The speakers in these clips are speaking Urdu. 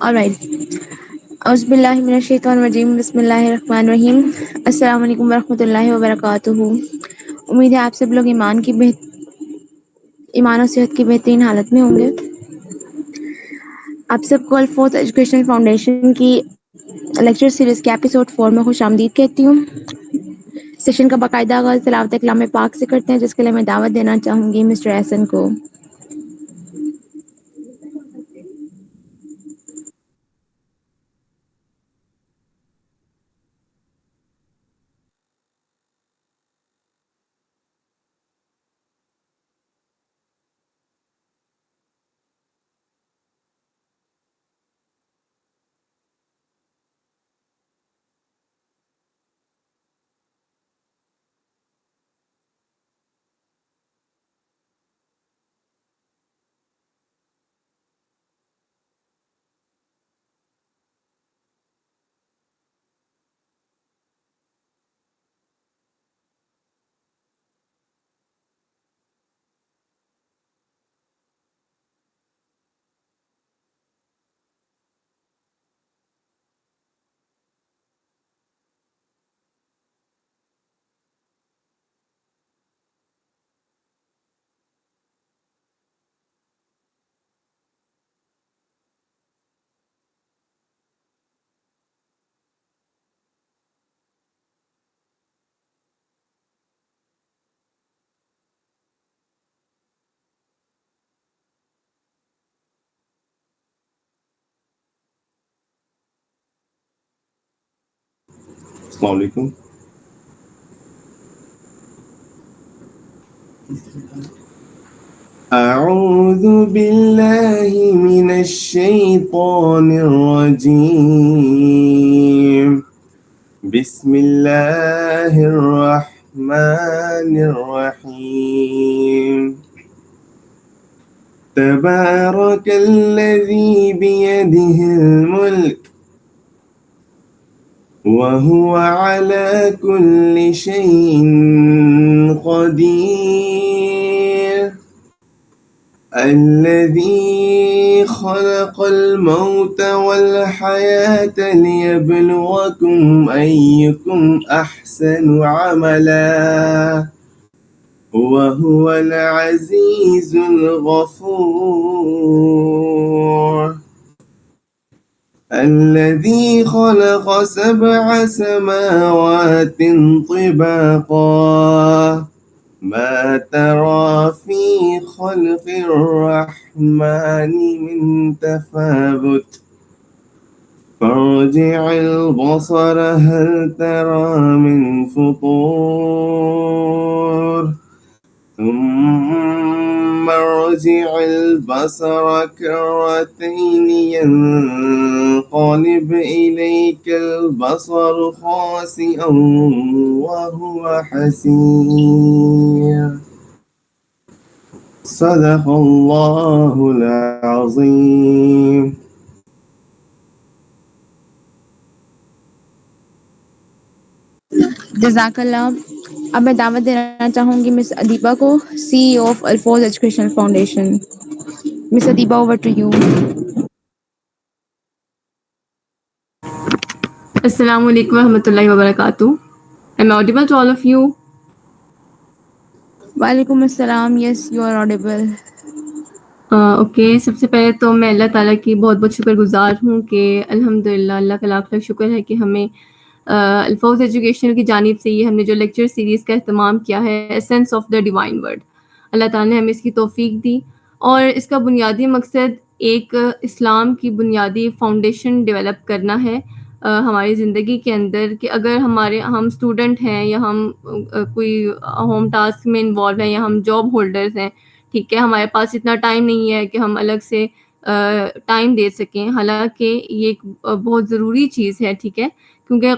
Alright. اعوذ باللہ من الشیطان الرجیم بسم اللہ الرحمن الرحیم السلام علیکم ورحمۃ اللہ وبرکاتہ. امید ہے آپ سب لوگ ایمان و صحت کی بہترین حالت میں ہوں گے. آپ سب کو الفوظ ایجوکیشنل فاؤنڈیشن کی لیکچر سیریز کے ایپیسوڈ 4 میں خوش آمدید کہتی ہوں. سیشن کا باقاعدہ آغاز تلاوت کلام پاک سے کرتے ہیں جس کے لیے میں دعوت دینا چاہوں گی مسٹر احسن کو. السلام علیکم. اعوذ باللہ من الشیطان الرجیم. بسم اللہ الرحمن الرحیم. تبارک الذی بیدہ الملک وهو على كل شيء قدير. الذي خلق الموت والحياة ليبلوكم أيكم أحسن عملا وهو العزيز الغفور. الذي خلق 7 سماوات طباقا ما ترى في خلق الرحمن من تفاوت فارجع البصر هل ترى من فطور ثم ارجع البصر كرتين ينقلب إليك البصر خاسئا وهو حسير. صدق اللہ العظیم. جزاک اللہ. اب میں دعوت دینا چاہوں گی مس ادیبہ کو, سی ای او آف الفوظ educational foundation. Miss Adiba, over to you. السلام علیکم ورحمۃ اللہ وبرکاتہ. Am I audible to all of you? وعلیکم السلام. یس, یو آر آڈیبل. اوکے, سب سے پہلے تو میں اللہ تعالیٰ کی بہت بہت شکر گزار ہوں کہ الحمدللہ اللہ کا لاکھ لاکھ شکر ہے کہ ہمیں الفوظ ایجوکیشن کی جانب سے یہ ہم نے جو لیکچر سیریز کا اہتمام کیا ہے, essence of the divine word, اللہ تعالیٰ نے ہمیں اس کی توفیق دی. اور اس کا بنیادی مقصد ایک اسلام کی بنیادی فاؤنڈیشن ڈیولپ کرنا ہے ہماری زندگی کے اندر, کہ اگر ہم اسٹوڈنٹ ہیں یا ہم کوئی ہوم ٹاسک میں انوالو ہیں یا ہم جاب ہولڈرز ہیں, ٹھیک ہے, ہمارے پاس اتنا ٹائم نہیں ہے کہ ہم الگ سے ٹائم دے سکیں, حالانکہ یہ ایک بہت ضروری چیز ہے, ٹھیک ہے, کیونکہ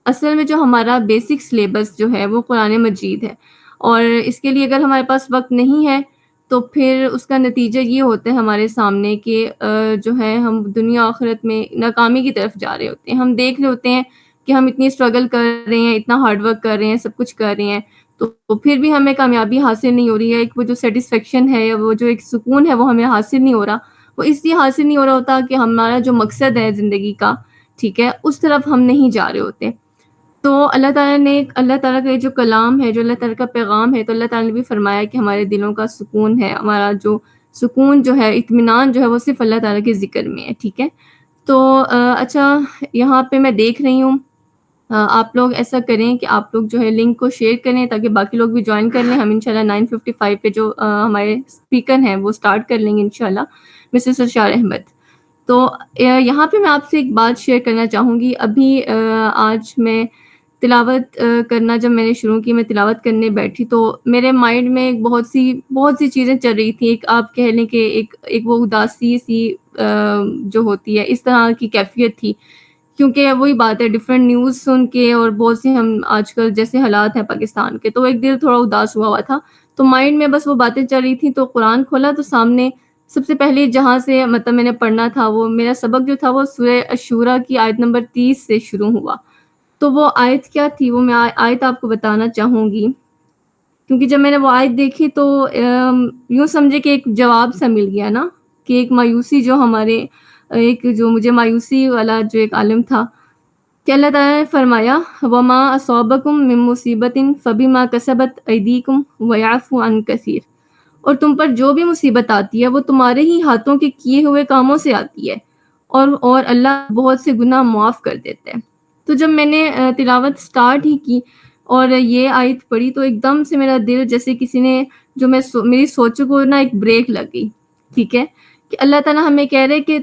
اصل میں جو ہمارا بیسک سلیبس جو ہے وہ قرآن مجید ہے, اور اس کے لیے اگر ہمارے پاس وقت نہیں ہے تو پھر اس کا نتیجہ یہ ہوتا ہے ہمارے سامنے کہ جو ہے ہم دنیا آخرت میں ناکامی کی طرف جا رہے ہوتے ہیں. ہم دیکھ رہے ہوتے ہیں کہ ہم اتنی اسٹرگل کر رہے ہیں, اتنا ہارڈ ورک کر رہے ہیں, سب کچھ کر رہے ہیں, تو پھر بھی ہمیں کامیابی حاصل نہیں ہو رہی ہے, ایک وہ جو سیٹسفیکشن ہے, وہ جو ایک سکون ہے وہ ہمیں حاصل نہیں ہو رہا. وہ اس لیے حاصل نہیں ہو رہا ہوتا کہ ہمارا جو مقصد ہے زندگی کا، ٹھیک ہے، اس طرف ہم نہیں جا رہے ہوتے. تو اللہ تعالیٰ نے، اللہ تعالیٰ کا یہ جو کلام ہے، جو اللہ تعالیٰ کا پیغام ہے، تو اللہ تعالیٰ نے بھی فرمایا کہ ہمارے دلوں کا سکون ہے، ہمارا جو سکون جو ہے، اطمینان جو ہے، وہ صرف اللہ تعالیٰ کے ذکر میں ہے. ٹھیک ہے. تو اچھا، یہاں پہ میں دیکھ رہی ہوں، آپ لوگ ایسا کریں کہ آپ لوگ جو ہے لنک کو شیئر کریں تاکہ باقی لوگ بھی جوائن کر لیں. ہم انشاءاللہ 9:55 پہ جو ہمارے اسپیکر ہیں وہ سٹارٹ کر لیں گے انشاءاللہ، مسز سرشار احمد. تو یہاں پہ میں آپ سے ایک بات شیئر کرنا چاہوں گی. ابھی آج میں تلاوت کرنا، جب میں نے شروع کی، میں تلاوت کرنے بیٹھی تو میرے مائنڈ میں بہت سی چیزیں چل رہی تھیں. ایک آپ کہہ لیں کہ ایک وہ اداسی سی جو ہوتی ہے، اس طرح کی کیفیت تھی، کیونکہ وہی بات ہے، ڈفرینٹ نیوز سن کے اور بہت سی ہم آج کل جیسے حالات ہیں پاکستان کے، تو ایک دل تھوڑا اداس ہوا تھا. تو مائنڈ میں بس وہ باتیں چل رہی تھیں. تو قرآن کھولا تو سامنے سب سے پہلے جہاں سے مطلب میں نے پڑھنا تھا، وہ میرا سبق جو تھا وہ سورہ الشورى کی آیت نمبر 30 سے شروع ہوا. تو وہ آیت کیا تھی، وہ میں آیت آپ کو بتانا چاہوں گی، کیونکہ جب میں نے وہ آیت دیکھی تو یوں سمجھے کہ ایک جواب سا مل گیا نا، کہ ایک مایوسی جو ہمارے، ایک جو مجھے مایوسی والا جو ایک عالم تھا، کہ اللہ تعالیٰ نے فرمایا وَمَا أَصَابَكُم مِّن مُّصِيبَةٍ فَبِمَا كَسَبَتْ أَيْدِيكُمْ وَيَعْفُو عَن كَثِيرٍ. اور تم پر جو بھی مصیبت آتی ہے وہ تمہارے ہی ہاتھوں کے کیے ہوئے کاموں سے آتی ہے، اور اللہ بہت سے گناہ معاف کر دیتے ہیں. تو جب میں نے تلاوت سٹارٹ ہی کی اور یہ آیت پڑھی تو ایک دم سے میرا دل جیسے کسی نے، جو میری سوچوں کو نا ایک بریک لگ گئی. ٹھیک ہے، کہ اللہ تعالیٰ ہمیں کہہ رہے کہ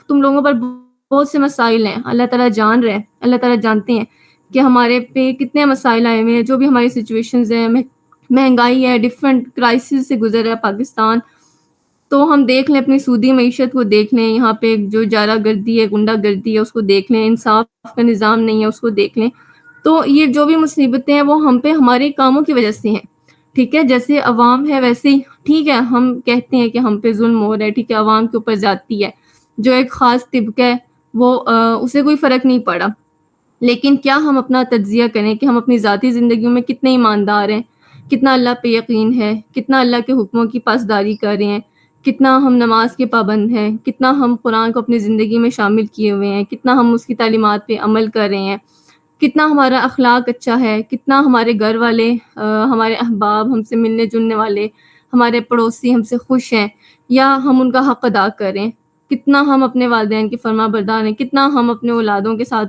تم لوگوں پر بہت سے مسائل ہیں. اللہ تعالیٰ جان رہے ہیں، اللہ تعالیٰ جانتے ہیں کہ ہمارے پہ کتنے مسائل آئے ہوئے ہیں، جو بھی ہماری سچویشنز ہیں، مہنگائی ہے، ڈفرینٹ کرائسس سے گزر رہا ہے پاکستان. تو ہم دیکھ لیں اپنی سودی معیشت کو، دیکھ لیں یہاں پہ جو جارہ گردی ہے، گنڈا گردی ہے، اس کو دیکھ لیں، انصاف کا نظام نہیں ہے، اس کو دیکھ لیں. تو یہ جو بھی مصیبتیں ہیں وہ ہم پہ ہمارے کاموں کی وجہ سے ہیں. ٹھیک ہے، جیسے عوام ہے ویسے ہی، ٹھیک ہے، ہم کہتے ہیں کہ ہم پہ ظلم ہو رہا ہے، ٹھیک ہے، عوام کے اوپر زیادتی ہے، جو ایک خاص طبقہ ہے وہ اسے کوئی فرق نہیں پڑا. لیکن کیا ہم اپنا تجزیہ کریں کہ ہم اپنی ذاتی زندگیوں میں کتنے ایماندار ہیں، کتنا اللہ پہ یقین ہے، کتنا اللہ کے حکموں کی پاسداری کر رہے ہیں، کتنا ہم نماز کے پابند ہیں، کتنا ہم قرآن کو اپنی زندگی میں شامل کیے ہوئے ہیں، کتنا ہم اس کی تعلیمات پہ عمل کر رہے ہیں، کتنا ہمارا اخلاق اچھا ہے، کتنا ہمارے گھر والے، ہمارے احباب، ہم سے ملنے جلنے والے، ہمارے پڑوسی ہم سے خوش ہیں یا ہم ان کا حق ادا کریں، کتنا ہم اپنے والدین کی فرما بردار ہیں، کتنا ہم اپنے اولادوں کے ساتھ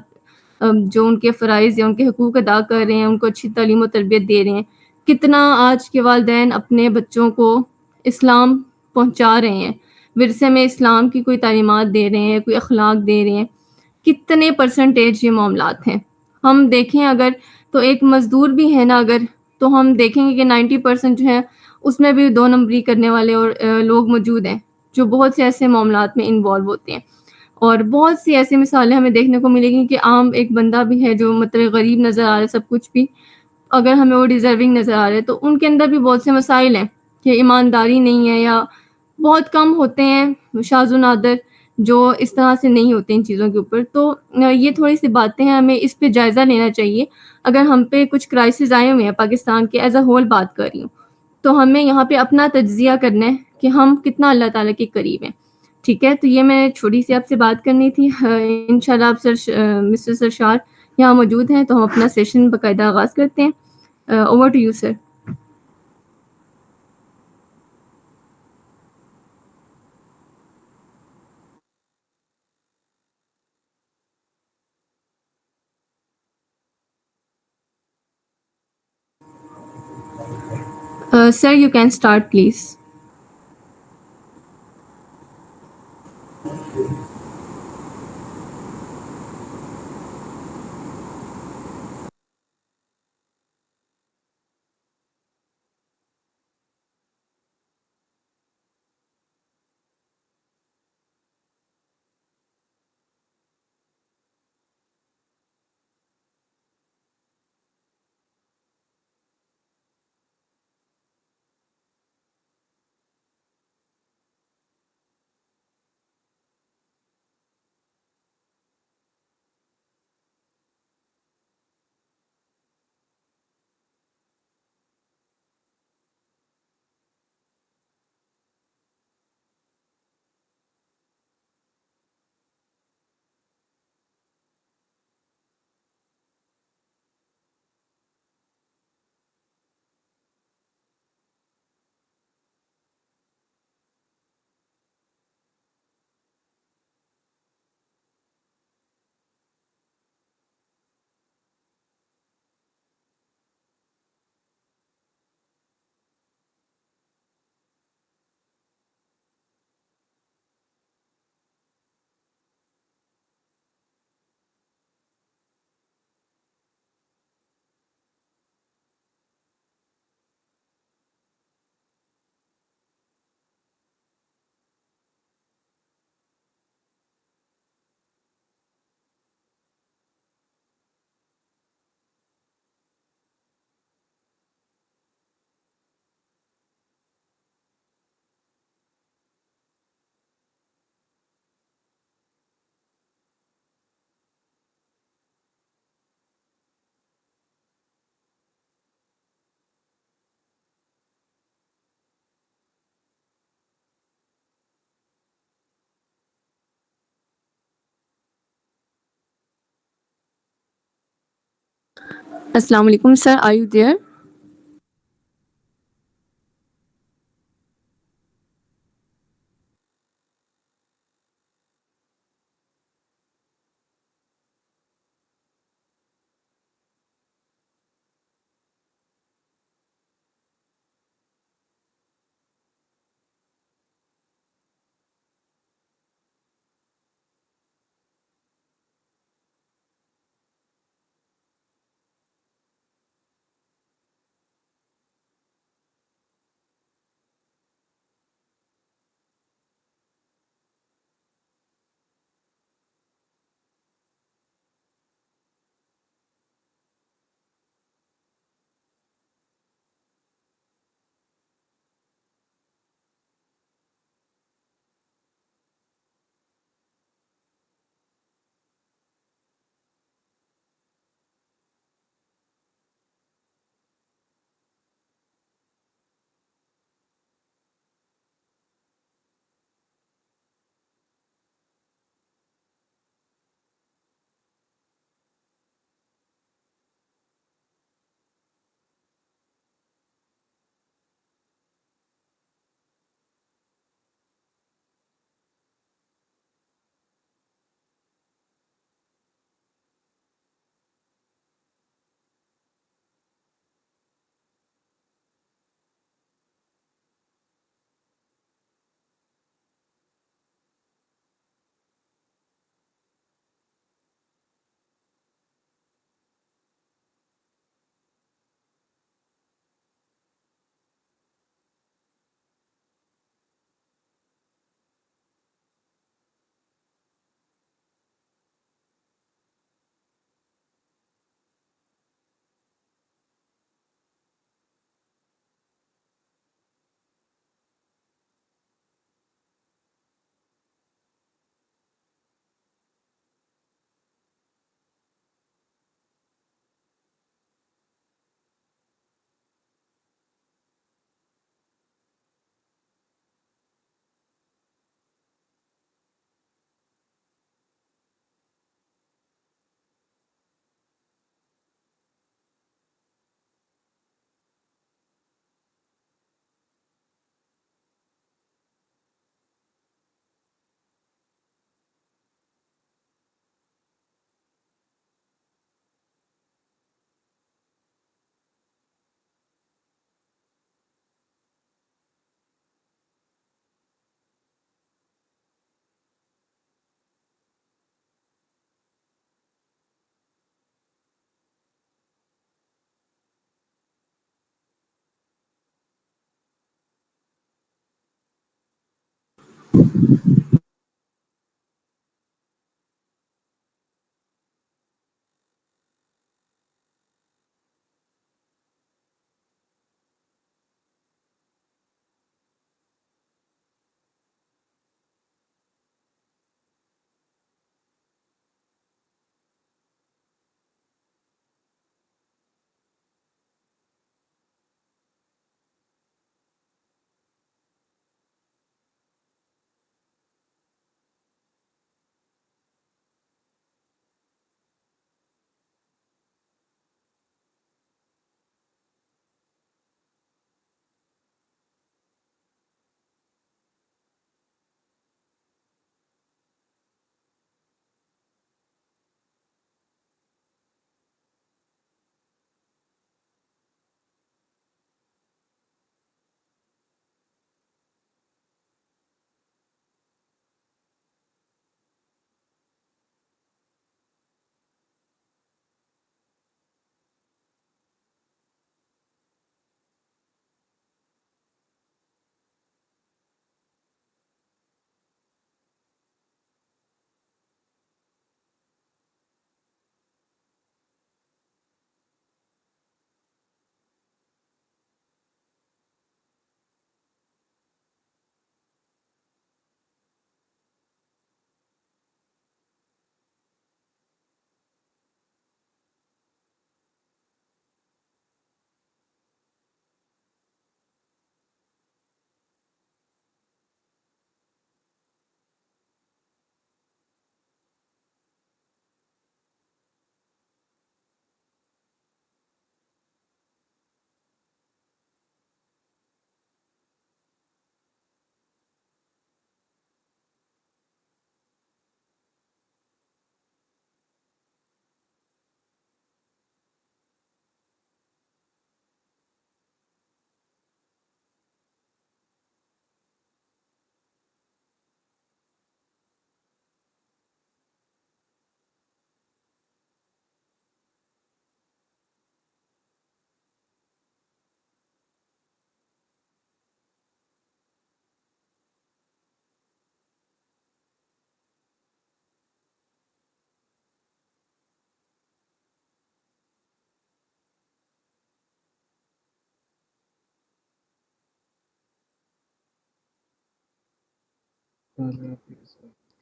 جو ان کے فرائض یا ان کے حقوق ادا کر رہے ہیں، ان کو اچھی تعلیم و تربیت دے رہے ہیں، کتنا آج کے والدین اپنے بچوں کو اسلام پہنچا رہے ہیں، ورثے میں اسلام کی کوئی تعلیمات دے رہے ہیں، کوئی اخلاق دے رہے ہیں، کتنے پرسنٹیج یہ معاملات ہیں. ہم دیکھیں اگر تو ایک مزدور بھی ہے نا، اگر تو ہم دیکھیں گے کہ 90% جو ہے اس میں بھی 2 نمبری کرنے والے اور لوگ موجود ہیں جو بہت سے ایسے معاملات میں انوالو ہوتے ہیں. اور بہت سی ایسی مثالیں ہمیں دیکھنے کو ملے گی کہ عام ایک بندہ بھی ہے جو مطلب غریب نظر آ رہا ہے سب کچھ بھی، اگر ہمیں وہ ڈیزرونگ نظر آ رہے ہیں، تو ان کے اندر بھی بہت سے مسائل ہیں کہ ایمانداری نہیں ہے، یا بہت کم ہوتے ہیں شاذ و نادر جو اس طرح سے نہیں ہوتے ان چیزوں کے اوپر. تو یہ تھوڑی سی باتیں ہیں، ہمیں اس پہ جائزہ لینا چاہیے. اگر ہم پہ کچھ کرائسس آئے ہوئے ہیں پاکستان کے، ایز اے ہول بات کر رہی ہوں، تو ہمیں یہاں پہ اپنا تجزیہ کرنا ہے کہ ہم کتنا اللہ تعالیٰ کے قریب ہیں. ٹھیک ہے، تو یہ میں چھوٹی سی آپ سے بات کرنی تھی. انشاءاللہ آپ مسٹر سرشار یہاں موجود ہیں تو ہم اپنا سیشن باقاعدہ آغاز کرتے ہیں. Over to you sir. Sir, you can start, please. السلام علیکم سر, are you there?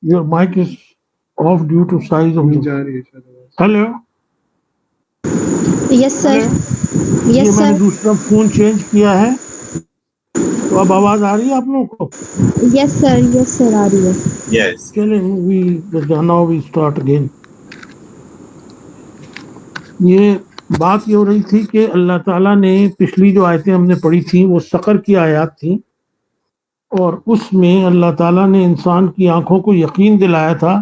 Your mic is off due to size of the. Hello. یس سر یہ یس میں نے سر دوسرا فون چینج کیا ہے تو اب آواز آ رہی ہے آپ لوگوں کو؟ یس سر آ رہی ہے. Yes. چلیں now we start again. یہ بات یہ ہو رہی تھی کہ اللہ تعالیٰ نے پچھلی جو آیتیں ہم نے پڑھی تھیں وہ سقر کی آیات تھیں، اور اس میں اللہ تعالیٰ نے انسان کی آنکھوں کو یقین دلایا تھا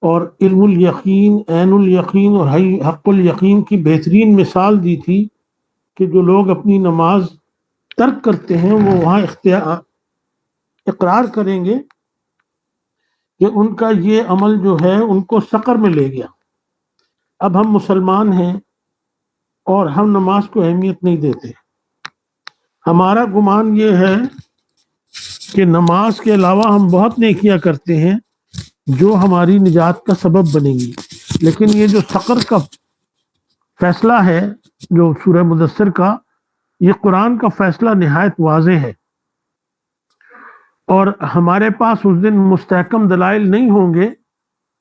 اور علم الیقین، عین الیقین اور حق الیقین کی بہترین مثال دی تھی کہ جو لوگ اپنی نماز ترک کرتے ہیں وہ وہاں اقرار کریں گے کہ ان کا یہ عمل جو ہے ان کو سقر میں لے گیا. اب ہم مسلمان ہیں اور ہم نماز کو اہمیت نہیں دیتے. ہمارا گمان یہ ہے کہ نماز کے علاوہ ہم بہت نیکیاں کرتے ہیں جو ہماری نجات کا سبب بنے گی، لیکن یہ جو سقر کا فیصلہ ہے جو سورہ مدثر کا، یہ قرآن کا فیصلہ نہایت واضح ہے، اور ہمارے پاس اس دن مستحکم دلائل نہیں ہوں گے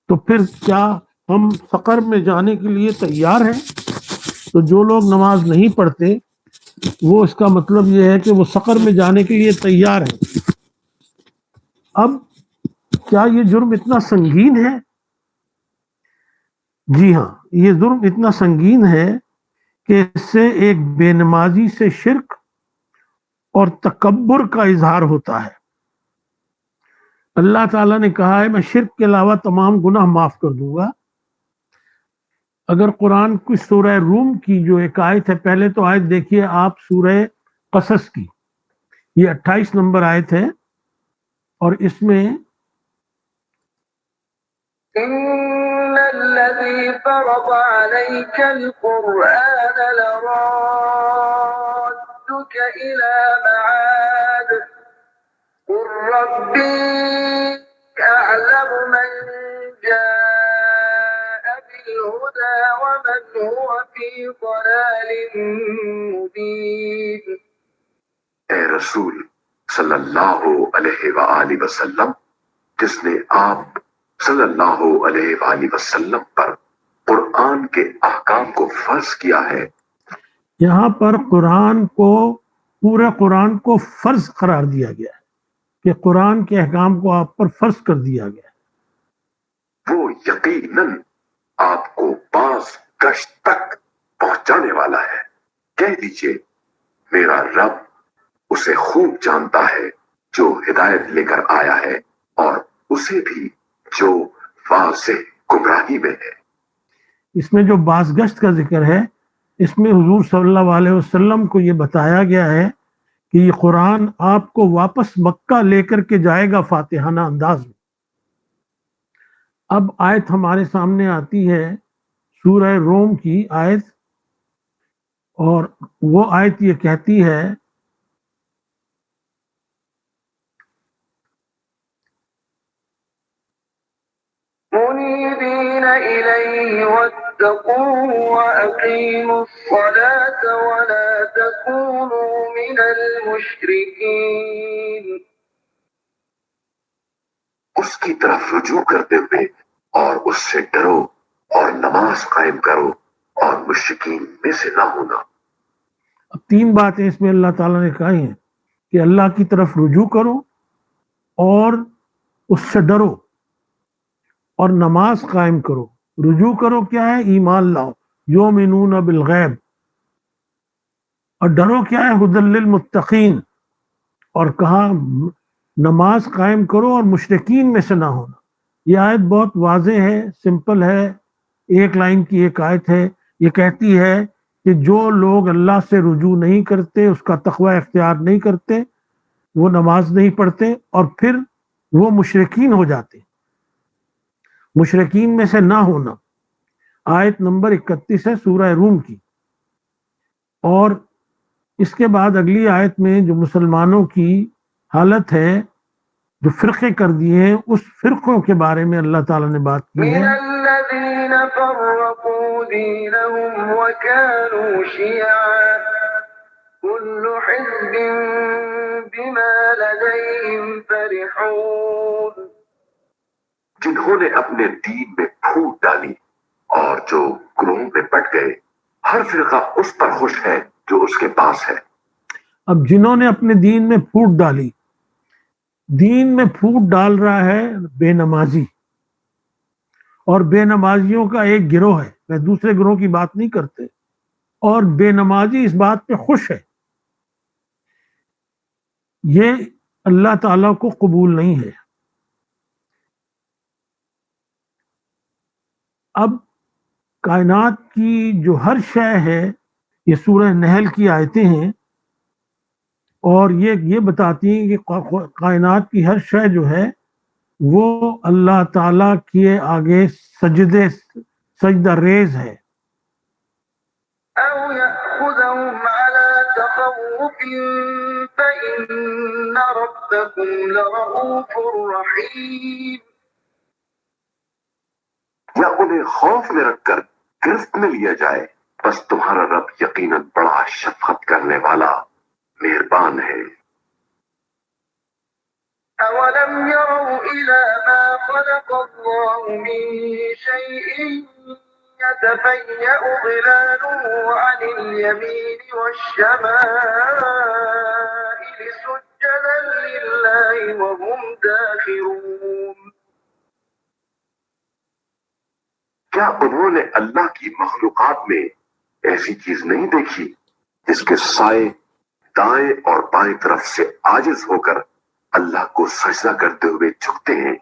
تو پھر کیا ہم سقر میں جانے کے لیے تیار ہیں؟ تو جو لوگ نماز نہیں پڑھتے وہ اس کا مطلب یہ ہے کہ وہ سقر میں جانے کے لیے تیار ہیں. اب کیا یہ جرم اتنا سنگین ہے؟ جی ہاں، یہ جرم اتنا سنگین ہے کہ اس سے ایک بے نمازی سے شرک اور تکبر کا اظہار ہوتا ہے. اللہ تعالیٰ نے کہا ہے میں شرک کے علاوہ تمام گناہ معاف کر دوں گا. اگر قرآن کی سورہ روم کی جو ایک آیت ہے، پہلے تو آیت دیکھیے آپ سورہ قصص کی، یہ 28 نمبر آیت ہے، اور اس میں إن الذي فرض عليك القرآن لرادك إلى معاد قل ربي أعلم من جاء بالهدى ومن هو في ضلال مبين. اے رسول صلی اللہ علیہ وآلہ وسلم، جس نے آپ صلی اللہ علیہ وآلہ وسلم پر قرآن کے احکام کو فرض کیا ہے. یہاں پر قرآن کو، پورے قرآن کو فرض قرار دیا گیا ہے کہ قرآن کے احکام کو آپ پر فرض کر دیا گیا ہے. وہ یقیناً آپ کو باز گشت تک پہنچانے والا ہے. کہہ دیجئے میرا رب اسے خوب جانتا ہے جو ہدایت لے کر آیا ہے، اور اسے بھی جو واضح گمراہی میں ہے. اس میں جو بازگشت کا ذکر ہے، اس میں حضور صلی اللہ علیہ وسلم کو یہ بتایا گیا ہے کہ یہ قرآن آپ کو واپس مکہ لے کر کے جائے گا فاتحانہ انداز میں. اب آیت ہمارے سامنے آتی ہے سورہ روم کی آیت، اور وہ آیت یہ کہتی ہے منيبين إليه واتقوه وأقيموا الصلاة ولا تكونوا من المشركين. اس کی طرف رجوع کرتے ہوئے اور اس سے ڈرو اور نماز قائم کرو اور مشرکین میں سے نہ ہونا. اب 3 باتیں اس میں اللہ تعالیٰ نے کہی ہیں کہ اللہ کی طرف رجوع کرو اور اس سے ڈرو اور نماز قائم کرو. رجوع کرو کیا ہے؟ ایمان لاؤ، یؤمنون بالغیب. اور ڈرو کیا ہے؟ ھدی للمتقین. اور کہا نماز قائم کرو اور مشرکین میں سے نہ ہونا. یہ آیت بہت واضح ہے، سمپل ہے، 1 لائن کی ایک آیت ہے. یہ کہتی ہے کہ جو لوگ اللہ سے رجوع نہیں کرتے، اس کا تقوی اختیار نہیں کرتے، وہ نماز نہیں پڑھتے اور پھر وہ مشرکین ہو جاتے. مشرکین میں سے نہ ہونا آیت نمبر 31 ہے سورہ روم کی. اور اس کے بعد اگلی آیت میں جو مسلمانوں کی حالت ہے، جو فرقے کر دیے ہیں، اس فرقوں کے بارے میں اللہ تعالیٰ نے بات کی ہے. من الذين فرقوا دينهم وكانوا شيعا كل حزب بما لديهم فرحون. مفلحون جنہوں نے اپنے دین میں پھوٹ ڈالی اور جو گروہوں میں بٹ گئے، ہر فرقہ اس پر خوش ہے جو اس کے پاس ہے۔ اب جنہوں نے اپنے دین میں پھوٹ ڈالی، دین میں پھوٹ ڈال رہا ہے بے نمازی، اور بے نمازیوں کا ایک گروہ ہے، میں دوسرے گروہ کی بات نہیں کرتے، اور بے نمازی اس بات پہ خوش ہے، یہ اللہ تعالیٰ کو قبول نہیں ہے۔ اب کائنات کی جو ہر شے ہے، یہ سورہ نحل کی آیتیں ہیں، اور یہ بتاتی ہیں کہ کائنات کی ہر شے جو ہے وہ اللہ تعالیٰ کے آگے سجدہ ریز ہے۔ أو يأخذهم على تخوف فإن ربكم لرؤوف رحيم یا انہیں خوف میں رکھ کر گرفت میں لیا جائے، بس تمہارا رب یقیناً بڑا شفقت کرنے والا مہربان ہے۔ أولم يروا إلى ما خلق الله من شيء يتفيأ ظلاله عن اليمين والشمائل سجدا لله وهم داخرون کیا انہوں نے اللہ کی مخلوقات میں ایسی چیز نہیں دیکھی جس کے سائے دائیں اور بائیں طرف سے عاجز ہو کر اللہ کو سجدہ کرتے ہوئے جھکتے ہیں؟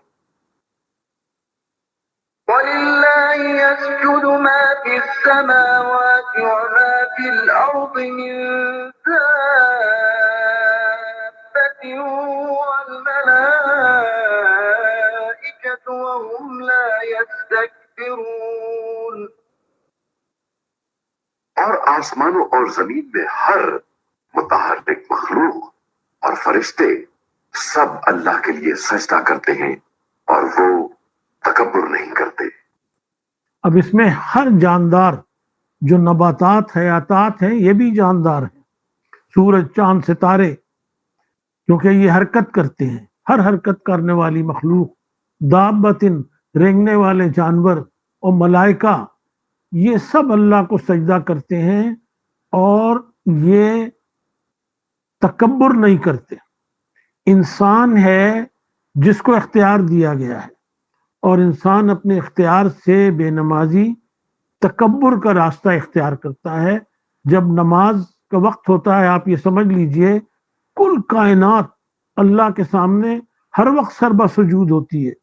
وَلِلَّهِ يَسْجُدُ مَا فِي السَّمَاوَاتِ وَمَا فِي الْأَرْضِ مِن دَابَّةٍ وَالْمَلَائِكَةُ وَهُمْ لَا يَسْتَكْبِرُونَ اور آسمانوں اور زمین میں ہر متحرک مخلوق اور فرشتے سب اللہ کے لیے سجدہ کرتے ہیں اور وہ تکبر نہیں کرتے۔ اب اس میں ہر جاندار جو نباتات حیاتات ہیں یہ بھی جاندار ہیں، سورج چاند ستارے، کیونکہ یہ حرکت کرتے ہیں، ہر حرکت کرنے والی مخلوق، دابتن رینگنے والے جانور، اور ملائکہ، یہ سب اللہ کو سجدہ کرتے ہیں اور یہ تکبر نہیں کرتے۔ انسان ہے جس کو اختیار دیا گیا ہے، اور انسان اپنے اختیار سے بے نمازی تکبر کا راستہ اختیار کرتا ہے۔ جب نماز کا وقت ہوتا ہے، آپ یہ سمجھ لیجئے کل کائنات اللہ کے سامنے ہر وقت سربہ سجود ہوتی ہے۔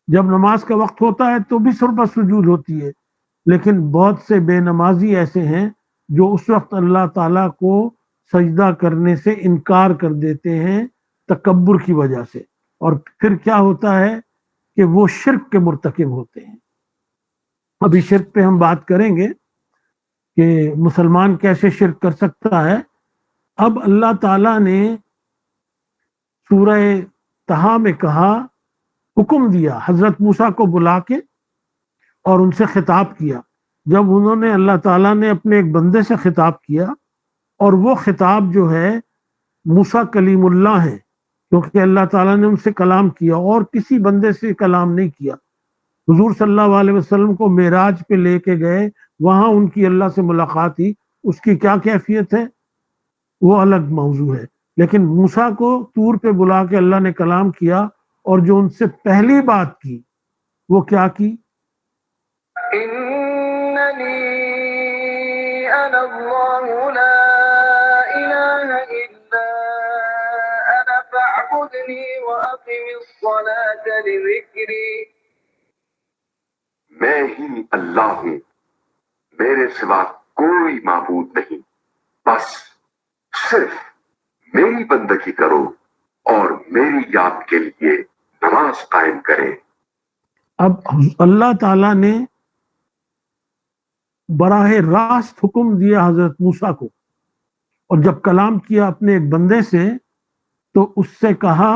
جب نماز کا وقت ہوتا ہے تو بھی سربہ سجود ہوتی ہے، لیکن بہت سے بے نمازی ایسے ہیں جو اس وقت اللہ تعالیٰ کو سجدہ کرنے سے انکار کر دیتے ہیں تکبر کی وجہ سے، اور پھر کیا ہوتا ہے کہ وہ شرک کے مرتکب ہوتے ہیں۔ ابھی شرک پہ ہم بات کریں گے کہ مسلمان کیسے شرک کر سکتا ہے۔ اب اللہ تعالیٰ نے سورہ طہ میں کہا، حکم دیا حضرت موسیٰ کو بلا کے اور ان سے خطاب کیا۔ جب انہوں نے اللہ تعالیٰ نے اپنے ایک بندے سے خطاب کیا، اور وہ خطاب جو ہے موسیٰ کلیم اللہ ہے، کیونکہ اللہ تعالیٰ نے ان سے کلام کیا اور کسی بندے سے کلام نہیں کیا۔ حضور صلی اللہ علیہ وسلم کو معراج پہ لے کے گئے، وہاں ان کی اللہ سے ملاقات ہوئی، اس کی کیا کیفیت ہے وہ الگ موضوع ہے، لیکن موسیٰ کو طور پہ بلا کے اللہ نے کلام کیا، اور جو ان سے پہلی بات کی وہ کیا کی؟ إنني أنا الله لا إله إلا أنا فاعبدني وأقم الصلاة لذكري میں ہی اللہ ہوں، میرے سوا کوئی معبود نہیں، بس صرف میری بندگی کرو اور میری یاد کے لیے نماز قائم کرے۔ اب اللہ تعالیٰ نے براہ راست حکم دیا حضرت موسیٰ کو، اور جب کلام کیا اپنے ایک بندے سے تو اس سے کہا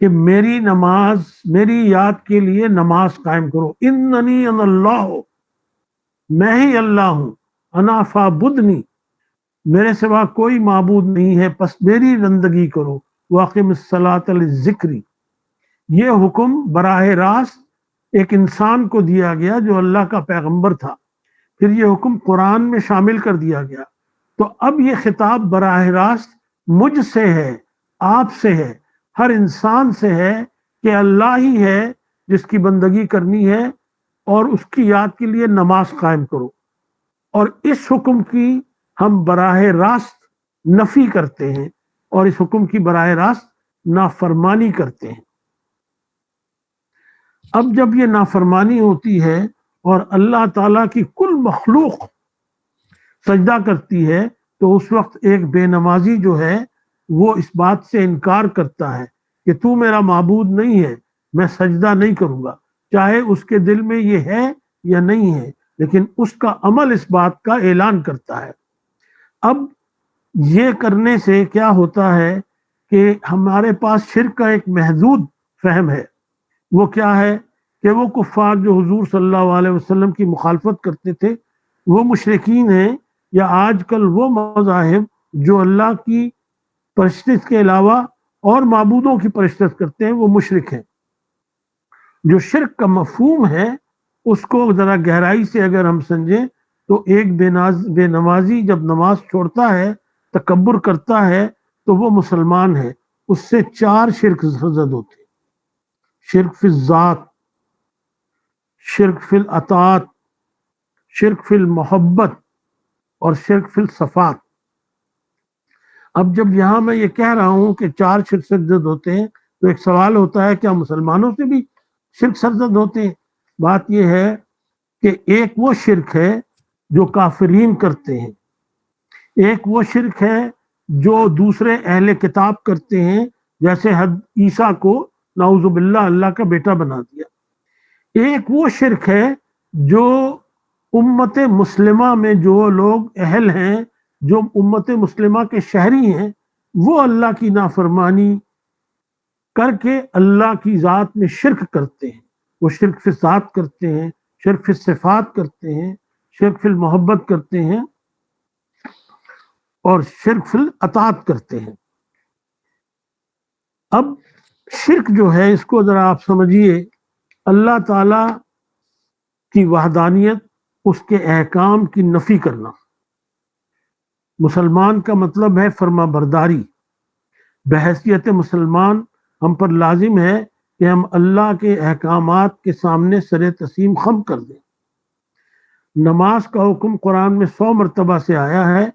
کہ میری نماز، میری یاد کے لیے نماز قائم کرو۔ اننی انا اللہ، میں ہی اللہ ہوں، انا فعبدنی، میرے سوا کوئی معبود نہیں ہے، پس میری بندگی کرو، واقم الصلاۃ للذکری، یہ حکم براہ راست ایک انسان کو دیا گیا جو اللہ کا پیغمبر تھا، پھر یہ حکم قرآن میں شامل کر دیا گیا، تو اب یہ خطاب براہ راست مجھ سے ہے، آپ سے ہے، ہر انسان سے ہے کہ اللہ ہی ہے جس کی بندگی کرنی ہے اور اس کی یاد کے لیے نماز قائم کرو، اور اس حکم کی ہم براہ راست نفی کرتے ہیں اور اس حکم کی براہ راست نافرمانی کرتے ہیں۔ اب جب یہ نافرمانی ہوتی ہے اور اللہ تعالیٰ کی کل مخلوق سجدہ کرتی ہے تو اس وقت ایک بے نمازی جو ہے وہ اس بات سے انکار کرتا ہے کہ تو میرا معبود نہیں ہے، میں سجدہ نہیں کروں گا، چاہے اس کے دل میں یہ ہے یا نہیں ہے، لیکن اس کا عمل اس بات کا اعلان کرتا ہے۔ اب یہ کرنے سے کیا ہوتا ہے کہ ہمارے پاس شرک کا ایک محدود فہم ہے، وہ کیا ہے کہ وہ کفار جو حضور صلی اللہ علیہ وسلم کی مخالفت کرتے تھے وہ مشرکین ہیں، یا آج کل وہ مذاہب جو اللہ کی پرستش کے علاوہ اور معبودوں کی پرستش کرتے ہیں وہ مشرک ہیں۔ جو شرک کا مفہوم ہے اس کو ذرا گہرائی سے اگر ہم سمجھیں تو ایک بے نمازی جب نماز چھوڑتا ہے، تکبر کرتا ہے، تو وہ مسلمان ہے، اس سے 4 شرک سرزد ہوتے ہیں: شرک فی الذات، شرک فی الاطاعت، شرک فی المحبت، اور شرک فی الصفات۔ اب جب یہاں میں یہ کہہ رہا ہوں کہ 4 شرک سرزد ہوتے ہیں تو ایک سوال ہوتا ہے کیا مسلمانوں سے بھی شرک سرزد ہوتے ہیں؟ بات یہ ہے کہ ایک وہ شرک ہے جو کافرین کرتے ہیں، ایک وہ شرک ہے جو دوسرے اہل کتاب کرتے ہیں، جیسے عیسیٰ کو نعوذ باللہ اللہ کا بیٹا بنا دیا، ایک وہ شرک ہے جو امت مسلمہ میں جو لوگ اہل ہیں، جو امت مسلمہ کے شہری ہیں، وہ اللہ کی نافرمانی کر کے اللہ کی ذات میں شرک کرتے ہیں، وہ شرک فی ذات کرتے ہیں، شرک فی صفات کرتے ہیں، شرک فی المحبت کرتے ہیں، اور شرک فی الاطاعت کرتے ہیں۔ اب شرک جو ہے اس کو ذرا آپ سمجھیے، اللہ تعالی کی وحدانیت، اس کے احکام کی نفی کرنا۔ مسلمان کا مطلب ہے فرما برداری۔ بحیثیت مسلمان ہم پر لازم ہے کہ ہم اللہ کے احکامات کے سامنے سر تسلیم خم کر دیں۔ نماز کا حکم قرآن میں 100 مرتبہ سے آیا ہے،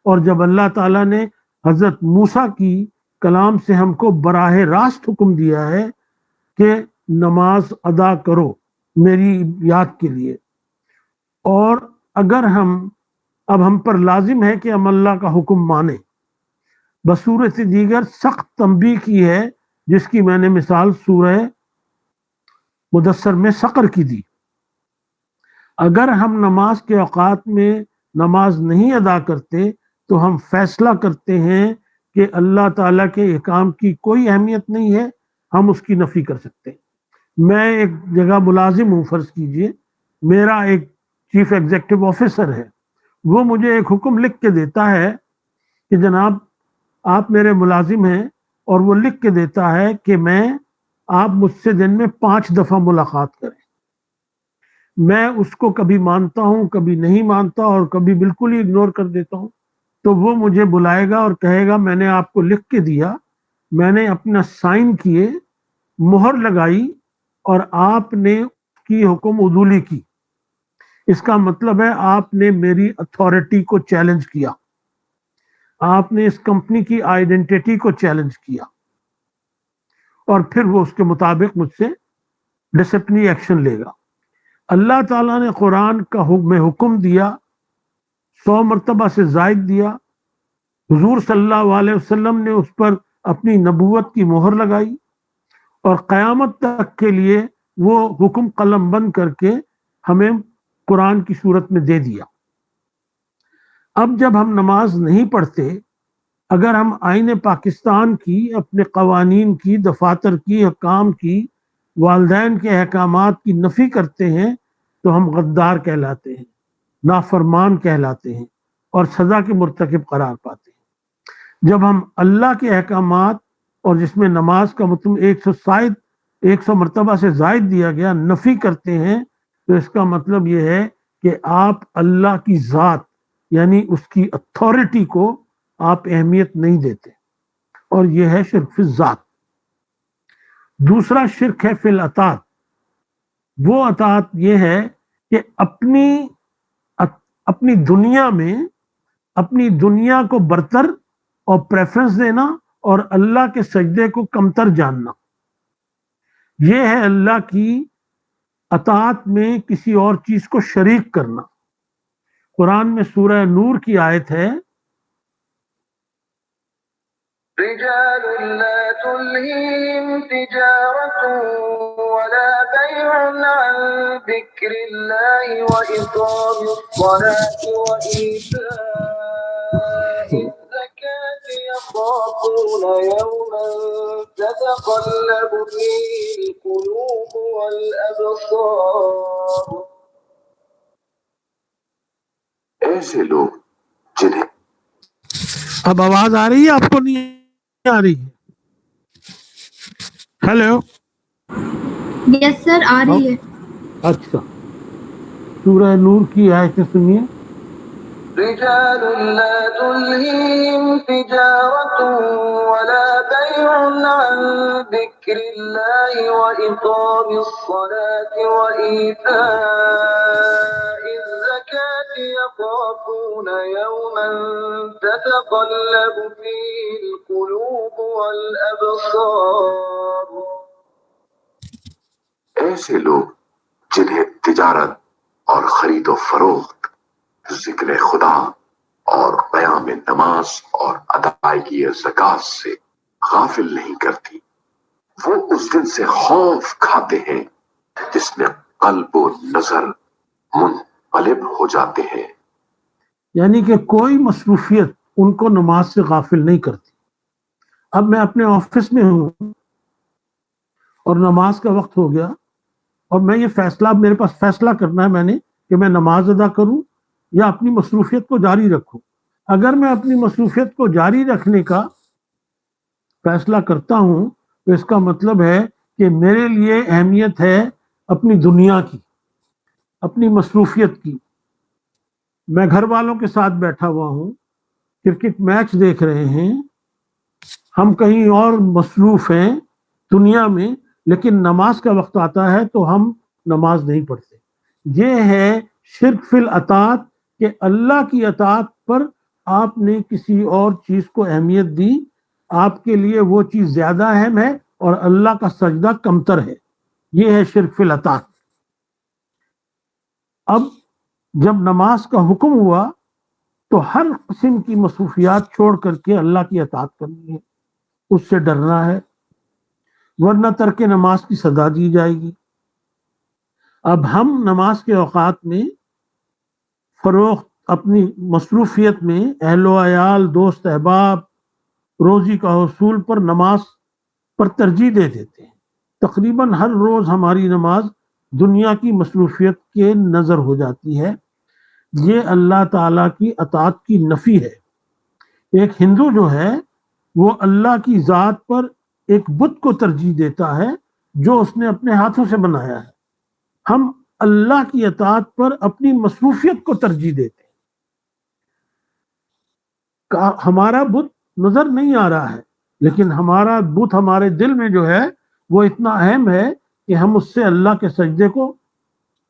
اور جب اللہ تعالیٰ نے حضرت موسیٰ کی کلام سے ہم کو براہ راست حکم دیا ہے کہ نماز ادا کرو میری یاد کے لیے، اور اگر اب ہم پر لازم ہے کہ ہم اللہ کا حکم مانیں، بصورت دیگر سخت تنبیہ کی ہے جس کی میں نے مثال سورہ مدثر میں سقر کی دی۔ اگر ہم نماز کے اوقات میں نماز نہیں ادا کرتے تو ہم فیصلہ کرتے ہیں کہ اللہ تعالیٰ کے احکام کی کوئی اہمیت نہیں ہے، ہم اس کی نفی کر سکتے ہیں۔ میں ایک جگہ ملازم ہوں، فرض کیجئے میرا ایک چیف ایگزیکٹو آفیسر ہے، وہ مجھے ایک حکم لکھ کے دیتا ہے کہ جناب آپ میرے ملازم ہیں، اور وہ لکھ کے دیتا ہے کہ آپ مجھ سے دن میں 5 دفعہ ملاقات کریں۔ میں اس کو کبھی مانتا ہوں، کبھی نہیں مانتا، اور کبھی بالکل ہی اگنور کر دیتا ہوں۔ تو وہ مجھے بلائے گا اور کہے گا میں نے آپ کو لکھ کے دیا، میں نے اپنا سائن کیے، مہر لگائی، اور آپ نے کی حکم عدولی کی۔ اس کا مطلب ہے آپ نے میری اتھارٹی کو چیلنج کیا، آپ نے اس کمپنی کی آئیڈینٹی کو چیلنج کیا، اور پھر وہ اس کے مطابق مجھ سے ڈسپلنری ایکشن لے گا۔ اللہ تعالیٰ نے قرآن کا حکم دیا، 100 مرتبہ سے زائد دیا، حضور صلی اللہ علیہ وسلم نے اس پر اپنی نبوت کی مہر لگائی، اور قیامت تک کے لیے وہ حکم قلم بند کر کے ہمیں قرآن کی صورت میں دے دیا۔ اب جب ہم نماز نہیں پڑھتے، اگر ہم آئین پاکستان کی، اپنے قوانین کی، دفاتر کی، حکام کی، والدین کے احکامات کی نفی کرتے ہیں تو ہم غدار کہلاتے ہیں، نافرمان کہلاتے ہیں، اور سزا کے مرتکب قرار پاتے ہیں۔ جب ہم اللہ کے احکامات اور جس میں نماز کا مطلب 100 مرتبہ سے زائد دیا گیا نفی کرتے ہیں، تو اس کا مطلب یہ ہے کہ آپ اللہ کی ذات یعنی اس کی اتھارٹی کو آپ اہمیت نہیں دیتے، اور یہ ہے شرک فی الذات۔ دوسرا شرک ہے فی الاطاعت۔ وہ اطاعت یہ ہے کہ اپنی دنیا میں اپنی دنیا کو برتر اور پریفرنس دینا اور اللہ کے سجدے کو کمتر جاننا، یہ ہے اللہ کی اطاعت میں کسی اور چیز کو شریک کرنا۔ قرآن میں سورہ نور کی آیت ہے، رجال لا تلهيهم تجارة ولا بيع عن ذكر الله وإقام الصلاة وإيتاء الزكاة يخافون يوما تتقلب فيه القلوب والأبصار۔ ایسے لوگ جنہیں اب آواز آ رہی ہے آپ کو؟ نہیں آ رہی ہے؟ ہیلو، یس سر آ رہی ہے۔ اچھا، سورہ نور کی آیتیں سنیے۔ رجال لا تلهيهم تجارة ولا بيع عن ذكر الله وإقام الصلاة وإيتاء الزكاة يخافون يوما تتقلب فيه القلوب والأبصار۔ ایسے لوگ جنہیں تجارت اور خرید و فروخت، ذکر خدا اور قیام نماز اور ادائیگی زکات سے غافل نہیں کرتی، وہ اس دن سے خوف کھاتے ہیں جس میں قلب و نظر منقلب ہو جاتے ہیں۔ یعنی کہ کوئی مصروفیت ان کو نماز سے غافل نہیں کرتی۔ اب میں اپنے آفس میں ہوں اور نماز کا وقت ہو گیا، اور میں یہ فیصلہ، میرے پاس فیصلہ کرنا ہے میں نے کہ میں نماز ادا کروں یا اپنی مصروفیت کو جاری رکھوں۔ اگر میں اپنی مصروفیت کو جاری رکھنے کا فیصلہ کرتا ہوں تو اس کا مطلب ہے کہ میرے لیے اہمیت ہے اپنی دنیا کی، اپنی مصروفیت کی۔ میں گھر والوں کے ساتھ بیٹھا ہوا ہوں، کرکٹ میچ دیکھ رہے ہیں، ہم کہیں اور مصروف ہیں دنیا میں، لیکن نماز کا وقت آتا ہے تو ہم نماز نہیں پڑھتے۔ یہ ہے شرک فی الاطاعت کہ اللہ کی اطاعت پر آپ نے کسی اور چیز کو اہمیت دی، آپ کے لیے وہ چیز زیادہ اہم ہے اور اللہ کا سجدہ کمتر ہے۔ یہ ہے شرک فی الاطاعت۔ اب جب نماز کا حکم ہوا تو ہر قسم کی مصروفیات چھوڑ کر کے اللہ کی اطاعت کرنی ہے، اس سے ڈرنا ہے، ورنہ ترک نماز کی سزا دی جائے گی۔ اب ہم نماز کے اوقات میں فروخت، اپنی مصروفیت میں اہل و عیال، دوست احباب، روزی کا حصول پر نماز پر ترجیح دے دیتے ہیں۔ تقریباً ہر روز ہماری نماز دنیا کی مصروفیت کے نظر ہو جاتی ہے۔ یہ اللہ تعالیٰ کی اطاعت کی نفی ہے۔ ایک ہندو جو ہے وہ اللہ کی ذات پر ایک بت کو ترجیح دیتا ہے جو اس نے اپنے ہاتھوں سے بنایا ہے۔ ہم اللہ کی اطاعت پر اپنی مصروفیت کو ترجیح دیتے ہیں۔ ہمارا بت نظر نہیں آ رہا ہے، لیکن ہمارا بت ہمارے دل میں جو ہے وہ اتنا اہم ہے کہ ہم اس سے اللہ کے سجدے کو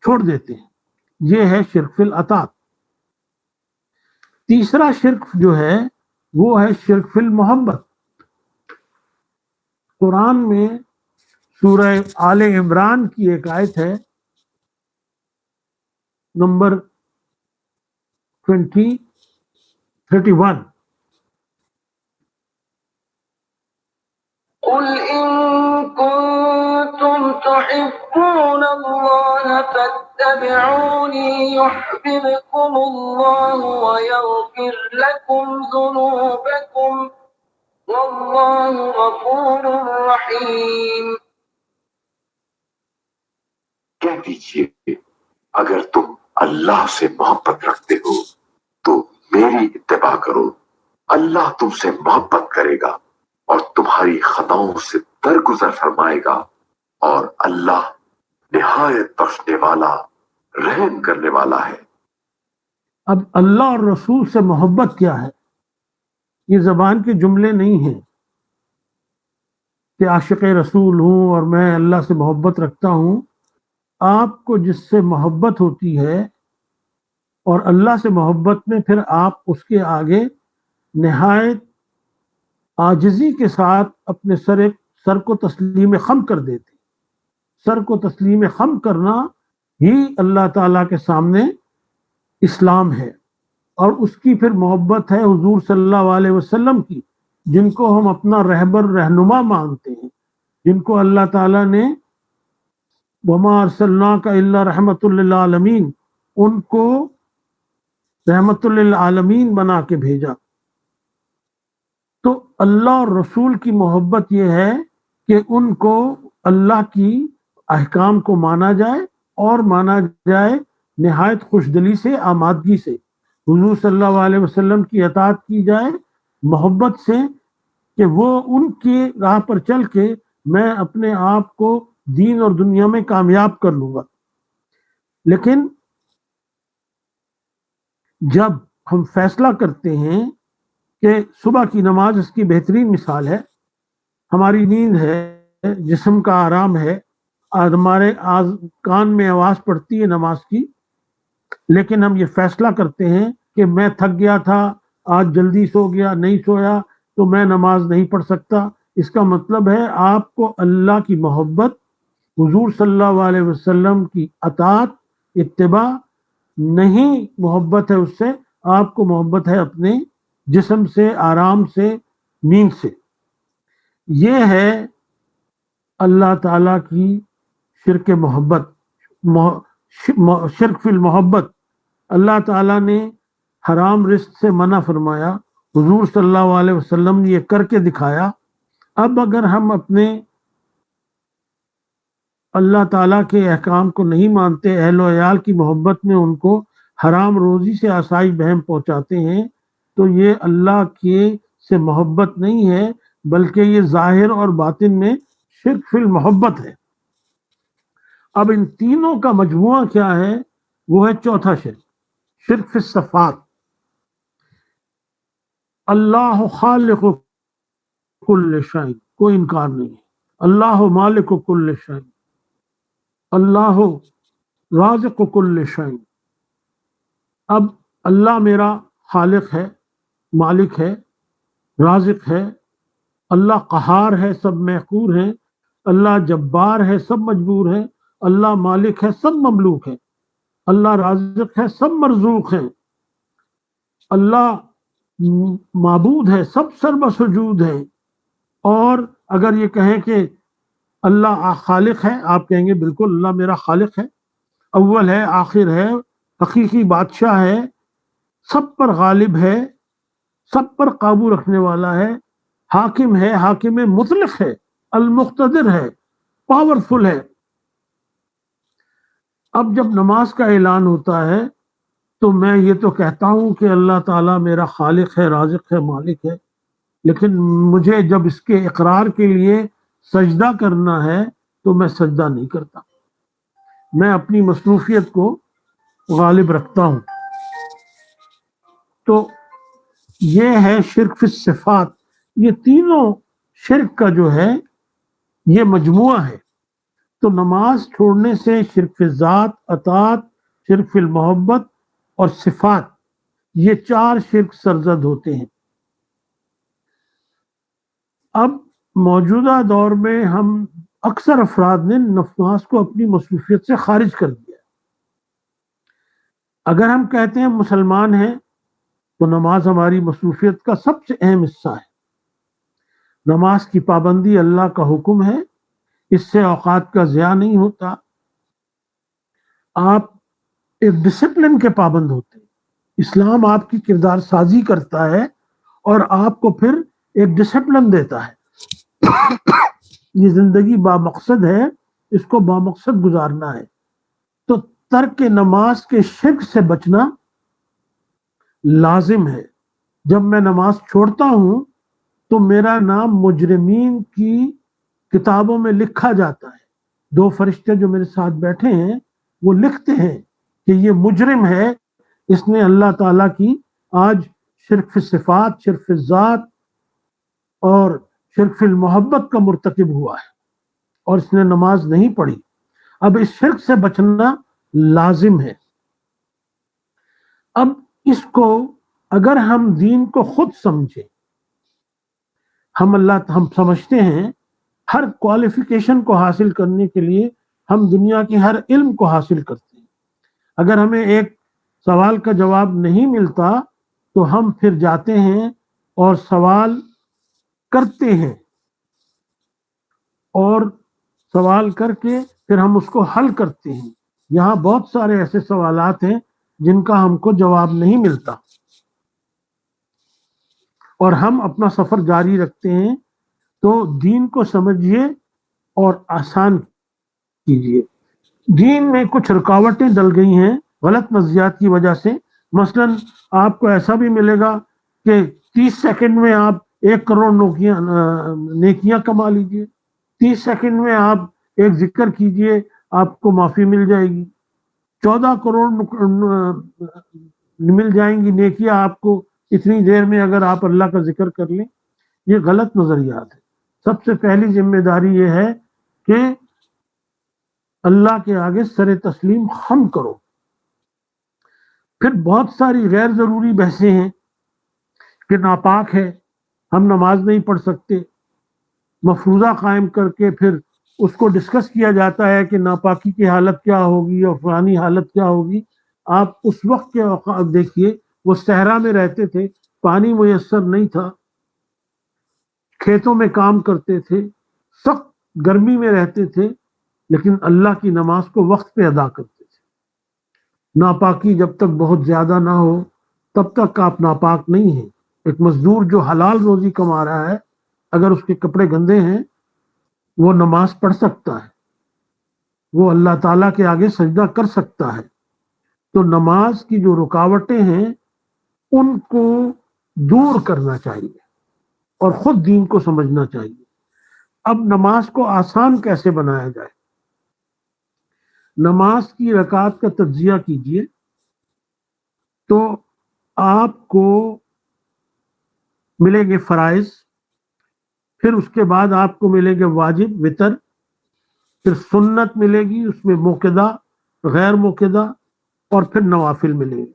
چھوڑ دیتے ہیں۔ یہ ہے شرک فی الاطاعت۔ تیسرا شرک جو ہے وہ ہے شرک فی المحبت۔ قرآن میں سورہ آل عمران کی ایک آیت ہے، نمبر 31۔ قل إن كنتم تحبون الله فاتبعوني يحببكم الله ويغفر لكم ذنوبكم والله غفور رحيم۔ کہہ دیجئے اگر تم اللہ سے محبت رکھتے ہو تو میری اتباع کرو، اللہ تم سے محبت کرے گا اور تمہاری خطاؤں سے درگزر فرمائے گا، اور اللہ نہایت بخشنے والا رحم کرنے والا ہے۔ اب اللہ اور رسول سے محبت کیا ہے؟ یہ زبان کے جملے نہیں ہیں کہ عاشق رسول ہوں اور میں اللہ سے محبت رکھتا ہوں۔ آپ کو جس سے محبت ہوتی ہے اور اللہ سے محبت میں پھر آپ اس کے آگے نہایت عاجزی کے ساتھ اپنے سر کو تسلیم خم کر دیتے۔ سر کو تسلیم خم کرنا ہی اللہ تعالیٰ کے سامنے اسلام ہے، اور اس کی پھر محبت ہے حضور صلی اللہ علیہ وسلم کی، جن کو ہم اپنا رہبر رہنما مانتے ہیں، جن کو اللہ تعالیٰ نے وما ارسلناک الا رحمت للعالمین، ان کو رحمت للعالمین بنا کے بھیجا۔ تو اللہ اور رسول کی محبت یہ ہے کہ ان کو اللہ کی احکام کو مانا جائے، اور مانا جائے نہایت خوش دلی سے، آمادگی سے۔ حضور صلی اللہ علیہ وسلم کی اطاعت کی جائے محبت سے، کہ وہ ان کی راہ پر چل کے میں اپنے آپ کو دین اور دنیا میں کامیاب کر لوں گا۔ لیکن جب ہم فیصلہ کرتے ہیں کہ صبح کی نماز اس کی بہترین مثال ہے، ہماری نیند ہے، جسم کا آرام ہے، ہمارے کان میں آواز پڑتی ہے نماز کی، لیکن ہم یہ فیصلہ کرتے ہیں کہ میں تھک گیا تھا، آج جلدی سو گیا، نہیں سویا تو میں نماز نہیں پڑھ سکتا۔ اس کا مطلب ہے آپ کو اللہ کی محبت، حضور صلی اللہ علیہ وسلم کی اطاعت، اتباع نہیں محبت ہے اس سے، آپ کو محبت ہے اپنے جسم سے، آرام سے، نیند سے۔ یہ ہے اللہ تعالیٰ کی شرک محبت، شرک فی المحبت۔ اللہ تعالیٰ نے حرام رزق سے منع فرمایا، حضور صلی اللہ علیہ وسلم نے یہ کر کے دکھایا۔ اب اگر ہم اپنے اللہ تعالیٰ کے احکام کو نہیں مانتے، اہل و عیال کی محبت میں ان کو حرام روزی سے آسائش بہم پہنچاتے ہیں، تو یہ اللہ کے سے محبت نہیں ہے، بلکہ یہ ظاہر اور باطن میں شرک فی المحبت ہے۔ اب ان تینوں کا مجموعہ کیا ہے؟ وہ ہے چوتھا شرک، شرک فی الصفات۔ اللہ خالق کل شیء، کوئی انکار نہیں ہے۔ اللہ مالک کل شیء، اللہ رازق کل شیء۔ اب اللہ میرا خالق ہے، مالک ہے، رازق ہے، اللہ قہار ہے، سب محقور ہیں، اللہ جبار ہے، سب مجبور ہیں، اللہ مالک ہے، سب مملوک ہے، اللہ رازق ہے، سب مرزوق ہیں، اللہ معبود ہے، سب سر بسجود ہیں۔ اور اگر یہ کہیں کہ اللہ خالق ہے، آپ کہیں گے بالکل اللہ میرا خالق ہے، اول ہے، آخر ہے، حقیقی بادشاہ ہے، سب پر غالب ہے، سب پر قابو رکھنے والا ہے، حاکم ہے، حاکم مطلق ہے، المقتدر ہے، پاورفل ہے۔ اب جب نماز کا اعلان ہوتا ہے تو میں یہ تو کہتا ہوں کہ اللہ تعالیٰ میرا خالق ہے، رازق ہے، مالک ہے، لیکن مجھے جب اس کے اقرار کے لیے سجدہ کرنا ہے تو میں سجدہ نہیں کرتا، میں اپنی مصروفیت کو غالب رکھتا ہوں۔ تو یہ ہے شرک فی الصفات۔ یہ تینوں شرک کا جو ہے یہ مجموعہ ہے۔ تو نماز چھوڑنے سے شرک فی الذات، اطاعت، شرک فی المحبت اور صفات، یہ چار شرک سرزد ہوتے ہیں۔ اب موجودہ دور میں ہم اکثر افراد نے نماز کو اپنی مصروفیت سے خارج کر دیا۔ اگر ہم کہتے ہیں مسلمان ہیں تو نماز ہماری مصروفیت کا سب سے اہم حصہ ہے۔ نماز کی پابندی اللہ کا حکم ہے، اس سے اوقات کا ضیاع نہیں ہوتا، آپ ایک ڈسپلن کے پابند ہوتے ہیں۔ اسلام آپ کی کردار سازی کرتا ہے اور آپ کو پھر ایک ڈسپلن دیتا ہے۔ یہ زندگی بامقصد ہے، اس کو بامقصد گزارنا ہے۔ تو ترک نماز کے شرک سے بچنا لازم ہے۔ جب میں نماز چھوڑتا ہوں تو میرا نام مجرمین کی کتابوں میں لکھا جاتا ہے. 2 فرشتے جو میرے ساتھ بیٹھے ہیں وہ لکھتے ہیں کہ یہ مجرم ہے, اس نے اللہ تعالیٰ کی آج شرک فی صفات, شرک فی ذات اور شرک فی المحبت کا مرتکب ہوا ہے, اور اس نے نماز نہیں پڑھی. اب اس شرک سے بچنا لازم ہے. اب اس کو اگر ہم دین کو خود سمجھیں, ہم سمجھتے ہیں ہر کوالیفیکیشن کو حاصل کرنے کے لیے ہم دنیا کی ہر علم کو حاصل کرتے ہیں. اگر ہمیں ایک سوال کا جواب نہیں ملتا تو ہم پھر جاتے ہیں اور سوال کرتے ہیں, اور سوال کر کے پھر ہم اس کو حل کرتے ہیں. یہاں بہت سارے ایسے سوالات ہیں جن کا ہم کو جواب نہیں ملتا, اور ہم اپنا سفر جاری رکھتے ہیں. تو دین کو سمجھیے اور آسان کیجیے. دین میں کچھ رکاوٹیں ڈل گئی ہیں غلط نظریات کی وجہ سے. مثلا آپ کو ایسا بھی ملے گا کہ 30 سیکنڈ میں آپ 1 کروڑ نیکیاں کما لیجئے. 30 سیکنڈ میں آپ ایک ذکر کیجئے, آپ کو معافی مل جائے گی. 14 کروڑ مل جائیں گی نیکیاں آپ کو اتنی دیر میں اگر آپ اللہ کا ذکر کر لیں. یہ غلط نظریات ہے. سب سے پہلی ذمہ داری یہ ہے کہ اللہ کے آگے سر تسلیم خم کرو. پھر بہت ساری غیر ضروری بحثیں ہیں کہ ناپاک ہے, ہم نماز نہیں پڑھ سکتے. مفروضہ قائم کر کے پھر اس کو ڈسکس کیا جاتا ہے کہ ناپاکی کی حالت کیا ہوگی اور فلانی حالت کیا ہوگی. آپ اس وقت کے اوقات دیکھیے, وہ صحرا میں رہتے تھے, پانی میسر نہیں تھا, کھیتوں میں کام کرتے تھے, سخت گرمی میں رہتے تھے, لیکن اللہ کی نماز کو وقت پہ ادا کرتے تھے. ناپاکی جب تک بہت زیادہ نہ ہو تب تک آپ ناپاک نہیں ہیں. ایک مزدور جو حلال روزی کما رہا ہے, اگر اس کے کپڑے گندے ہیں وہ نماز پڑھ سکتا ہے, وہ اللہ تعالیٰ کے آگے سجدہ کر سکتا ہے. تو نماز کی جو رکاوٹیں ہیں ان کو دور کرنا چاہیے اور خود دین کو سمجھنا چاہیے. اب نماز کو آسان کیسے بنایا جائے؟ نماز کی رکعت کا تجزیہ کیجئے تو آپ کو ملیں گے فرائض, پھر اس کے بعد آپ کو ملیں گے واجب وتر, پھر سنت ملے گی, اس میں موقدہ غیر موقدہ, اور پھر نوافل ملیں گے.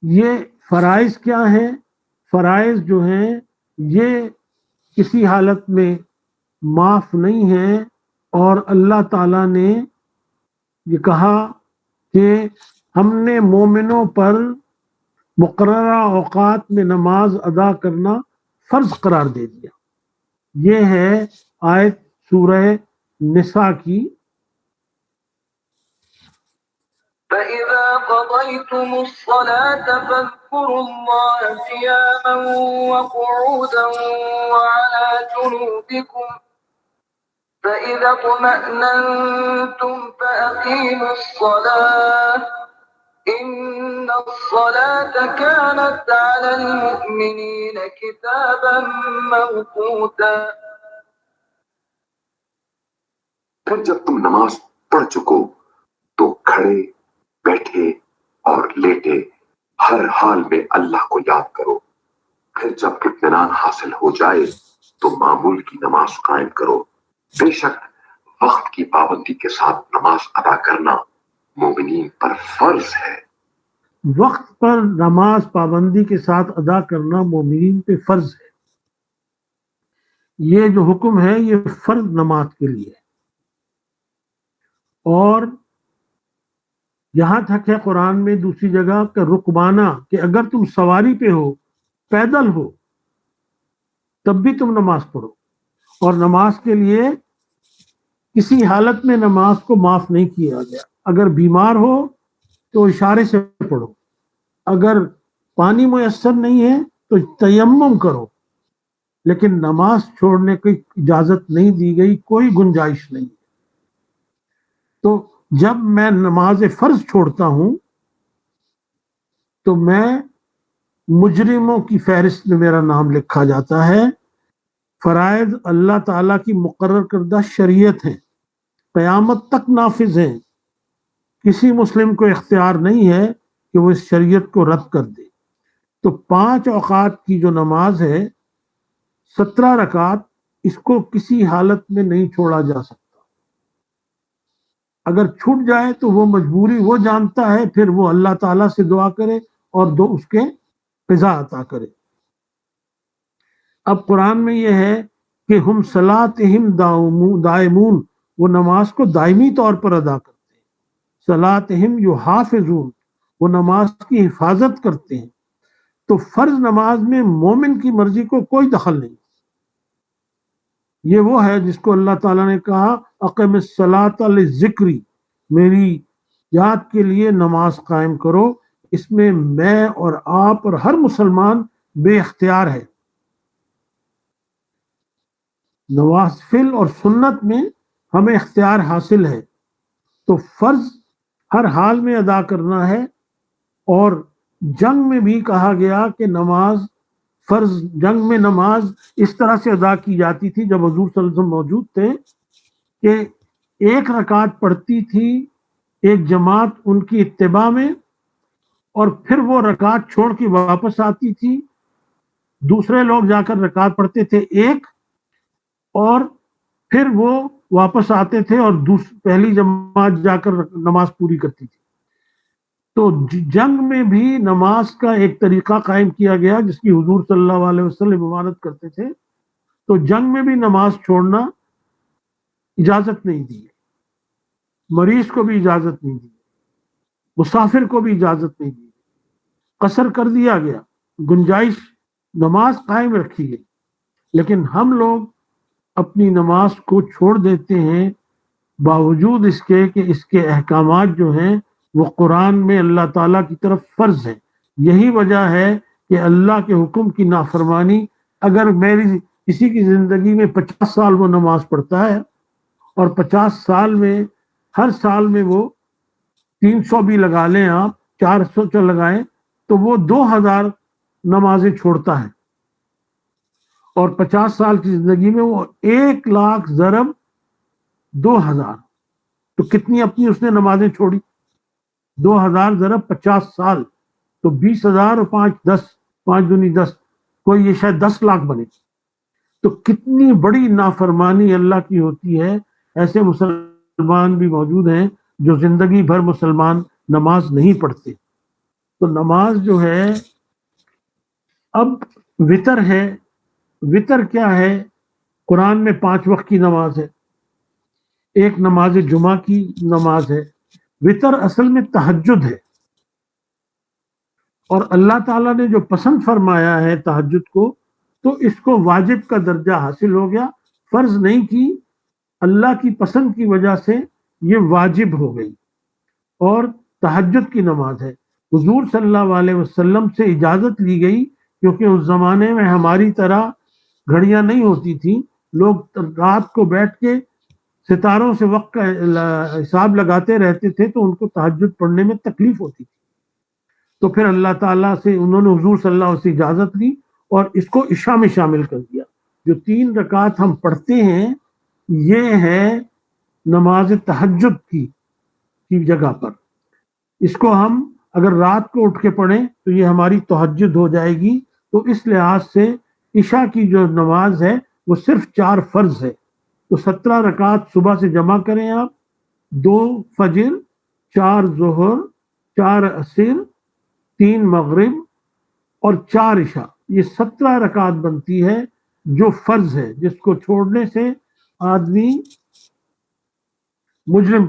یہ فرائض کیا ہیں؟ فرائض جو ہیں یہ کسی حالت میں معاف نہیں ہیں, اور اللہ تعالیٰ نے یہ کہا کہ ہم نے مومنوں پر مقررہ اوقات میں نماز ادا کرنا فرض قرار دے دیا. یہ ہے آیت سورہ نساء کی. فإذا قضيتم الصلاة فاذكروا الله قياما وقعودا وعلى جنوبكم فإذا اطمأننتم فأقيموا الصلاة إن الصلاة كانت على المؤمنين كتابا موقوتا. پھر جب تم نماز پڑھ چکو تو کھڑے بیٹھے اور لیٹے ہر حال میں اللہ کو یاد کرو. پھر جب اطمینان حاصل ہو جائے تو معمول کی نماز قائم کرو. بے شک وقت کی پابندی کے ساتھ نماز ادا کرنا مومنین پر فرض ہے. وقت پر نماز پابندی کے ساتھ ادا کرنا مومنین پہ فرض ہے. یہ جو حکم ہے یہ فرض نماز کے لیے ہے. اور یہاں تک ہے قرآن میں دوسری جگہ کہ رکبانہ, کہ اگر تم سواری پہ ہو, پیدل ہو, تب بھی تم نماز پڑھو. اور نماز کے لیے کسی حالت میں نماز کو معاف نہیں کیا گیا. اگر بیمار ہو تو اشارے سے پڑھو, اگر پانی میسر نہیں ہے تو تیمم کرو, لیکن نماز چھوڑنے کی اجازت نہیں دی گئی, کوئی گنجائش نہیں. تو جب میں نماز فرض چھوڑتا ہوں تو میں مجرموں کی فہرست میں میرا نام لکھا جاتا ہے۔ فرائض اللہ تعالیٰ کی مقرر کردہ شریعت ہیں، قیامت تک نافذ ہیں، کسی مسلم کو اختیار نہیں ہے کہ وہ اس شریعت کو رد کر دے۔ تو 5 اوقات کی جو نماز ہے 17 رکعت، اس کو کسی حالت میں نہیں چھوڑا جا سکتا۔ اگر چھوٹ جائے تو وہ مجبوری وہ جانتا ہے، پھر وہ اللہ تعالیٰ سے دعا کرے اور اس کے قضا عطا کرے۔ اب قرآن میں یہ ہے کہ ہم صلاتہم دائمون، وہ نماز کو دائمی طور پر ادا کرتے ہیں۔ صلاتہم یحافظون، وہ نماز کی حفاظت کرتے ہیں۔ تو فرض نماز میں مومن کی مرضی کو کوئی دخل نہیں۔ یہ وہ ہے جس کو اللہ تعالیٰ نے کہا اقم الصلاۃ لذکری، میری یاد کے لیے نماز قائم کرو۔ اس میں میں اور آپ اور ہر مسلمان بے اختیار ہے۔ نوافل اور سنت میں ہمیں اختیار حاصل ہے، تو فرض ہر حال میں ادا کرنا ہے۔ اور جنگ میں بھی کہا گیا کہ نماز فرض، جنگ میں نماز اس طرح سے ادا کی جاتی تھی جب حضور صلی اللہ علیہ وسلم موجود تھے کہ 1 رکعت پڑھتی تھی ایک جماعت ان کی اتباع میں، اور پھر وہ رکعت چھوڑ کے واپس آتی تھی، دوسرے لوگ جا کر رکعت پڑھتے تھے 1، اور پھر وہ واپس آتے تھے اور پہلی جماعت جا کر نماز پوری کرتی تھی۔ تو جنگ میں بھی نماز کا ایک طریقہ قائم کیا گیا جس کی حضور صلی اللہ علیہ وسلم امانت کرتے تھے۔ تو جنگ میں بھی نماز چھوڑنا اجازت نہیں دی، مریض کو بھی اجازت نہیں دی، مسافر کو بھی اجازت نہیں دی، قصر کر دیا گیا، گنجائش، نماز قائم رکھی گئی۔ لیکن ہم لوگ اپنی نماز کو چھوڑ دیتے ہیں باوجود اس کے کہ اس کے احکامات جو ہیں وہ قرآن میں اللہ تعالیٰ کی طرف فرض ہیں۔ یہی وجہ ہے کہ اللہ کے حکم کی نافرمانی، اگر میری کسی کی زندگی میں 50 سال وہ نماز پڑھتا ہے اور 50 سال میں ہر سال میں وہ 300 بھی لگا لیں، آپ 400 لگائیں، تو وہ 2000 نمازیں چھوڑتا ہے، اور 50 سال کی زندگی میں وہ 1,00,000 ضرب 2000، تو کتنی اپنی اس نے نمازیں چھوڑی؟ 2000 ضرب 50 سال، تو 20,000 اور 5 10، 5 دونی 10، کوئی یہ شاید 10 لاکھ بنے۔ تو کتنی بڑی نافرمانی اللہ کی ہوتی ہے۔ ایسے مسلمان بھی موجود ہیں جو زندگی بھر مسلمان نماز نہیں پڑھتے۔ تو نماز جو ہے، اب وتر ہے۔ وتر کیا ہے؟ قرآن میں 5 وقت کی نماز ہے، ایک نماز جمعہ کی نماز ہے۔ وتر اصل میں تہجد ہے، اور اللہ تعالیٰ نے جو پسند فرمایا ہے تہجد کو، تو اس کو واجب کا درجہ حاصل ہو گیا، فرض نہیں کی، اللہ کی پسند کی وجہ سے یہ واجب ہو گئی، اور تہجد کی نماز ہے۔ حضور صلی اللہ علیہ وسلم سے اجازت لی گئی، کیونکہ اس زمانے میں ہماری طرح گھڑیاں نہیں ہوتی تھیں، لوگ رات کو بیٹھ کے ستاروں سے وقت کا حساب لگاتے رہتے تھے، تو ان کو تہجد پڑھنے میں تکلیف ہوتی تھی۔ تو پھر اللہ تعالیٰ سے انہوں نے حضور صلی اللہ علیہ وسلم سے اجازت لی اور اس کو عشاء میں شامل کر دیا۔ جو 3 رکعت ہم پڑھتے ہیں یہ ہے نماز تہجد کی جگہ پر۔ اس کو ہم اگر رات کو اٹھ کے پڑھیں تو یہ ہماری تہجد ہو جائے گی۔ تو اس لحاظ سے عشاء کی جو نماز ہے وہ صرف 4 فرض ہے۔ تو 17 رکعت صبح سے جمع کریں آپ، 2 فجر، 4 ظہر، 4 عصر، 3 مغرب اور 4 عشاء، یہ 17 رکعت بنتی ہے جو فرض ہے، جس کو چھوڑنے سے آدمی مجرم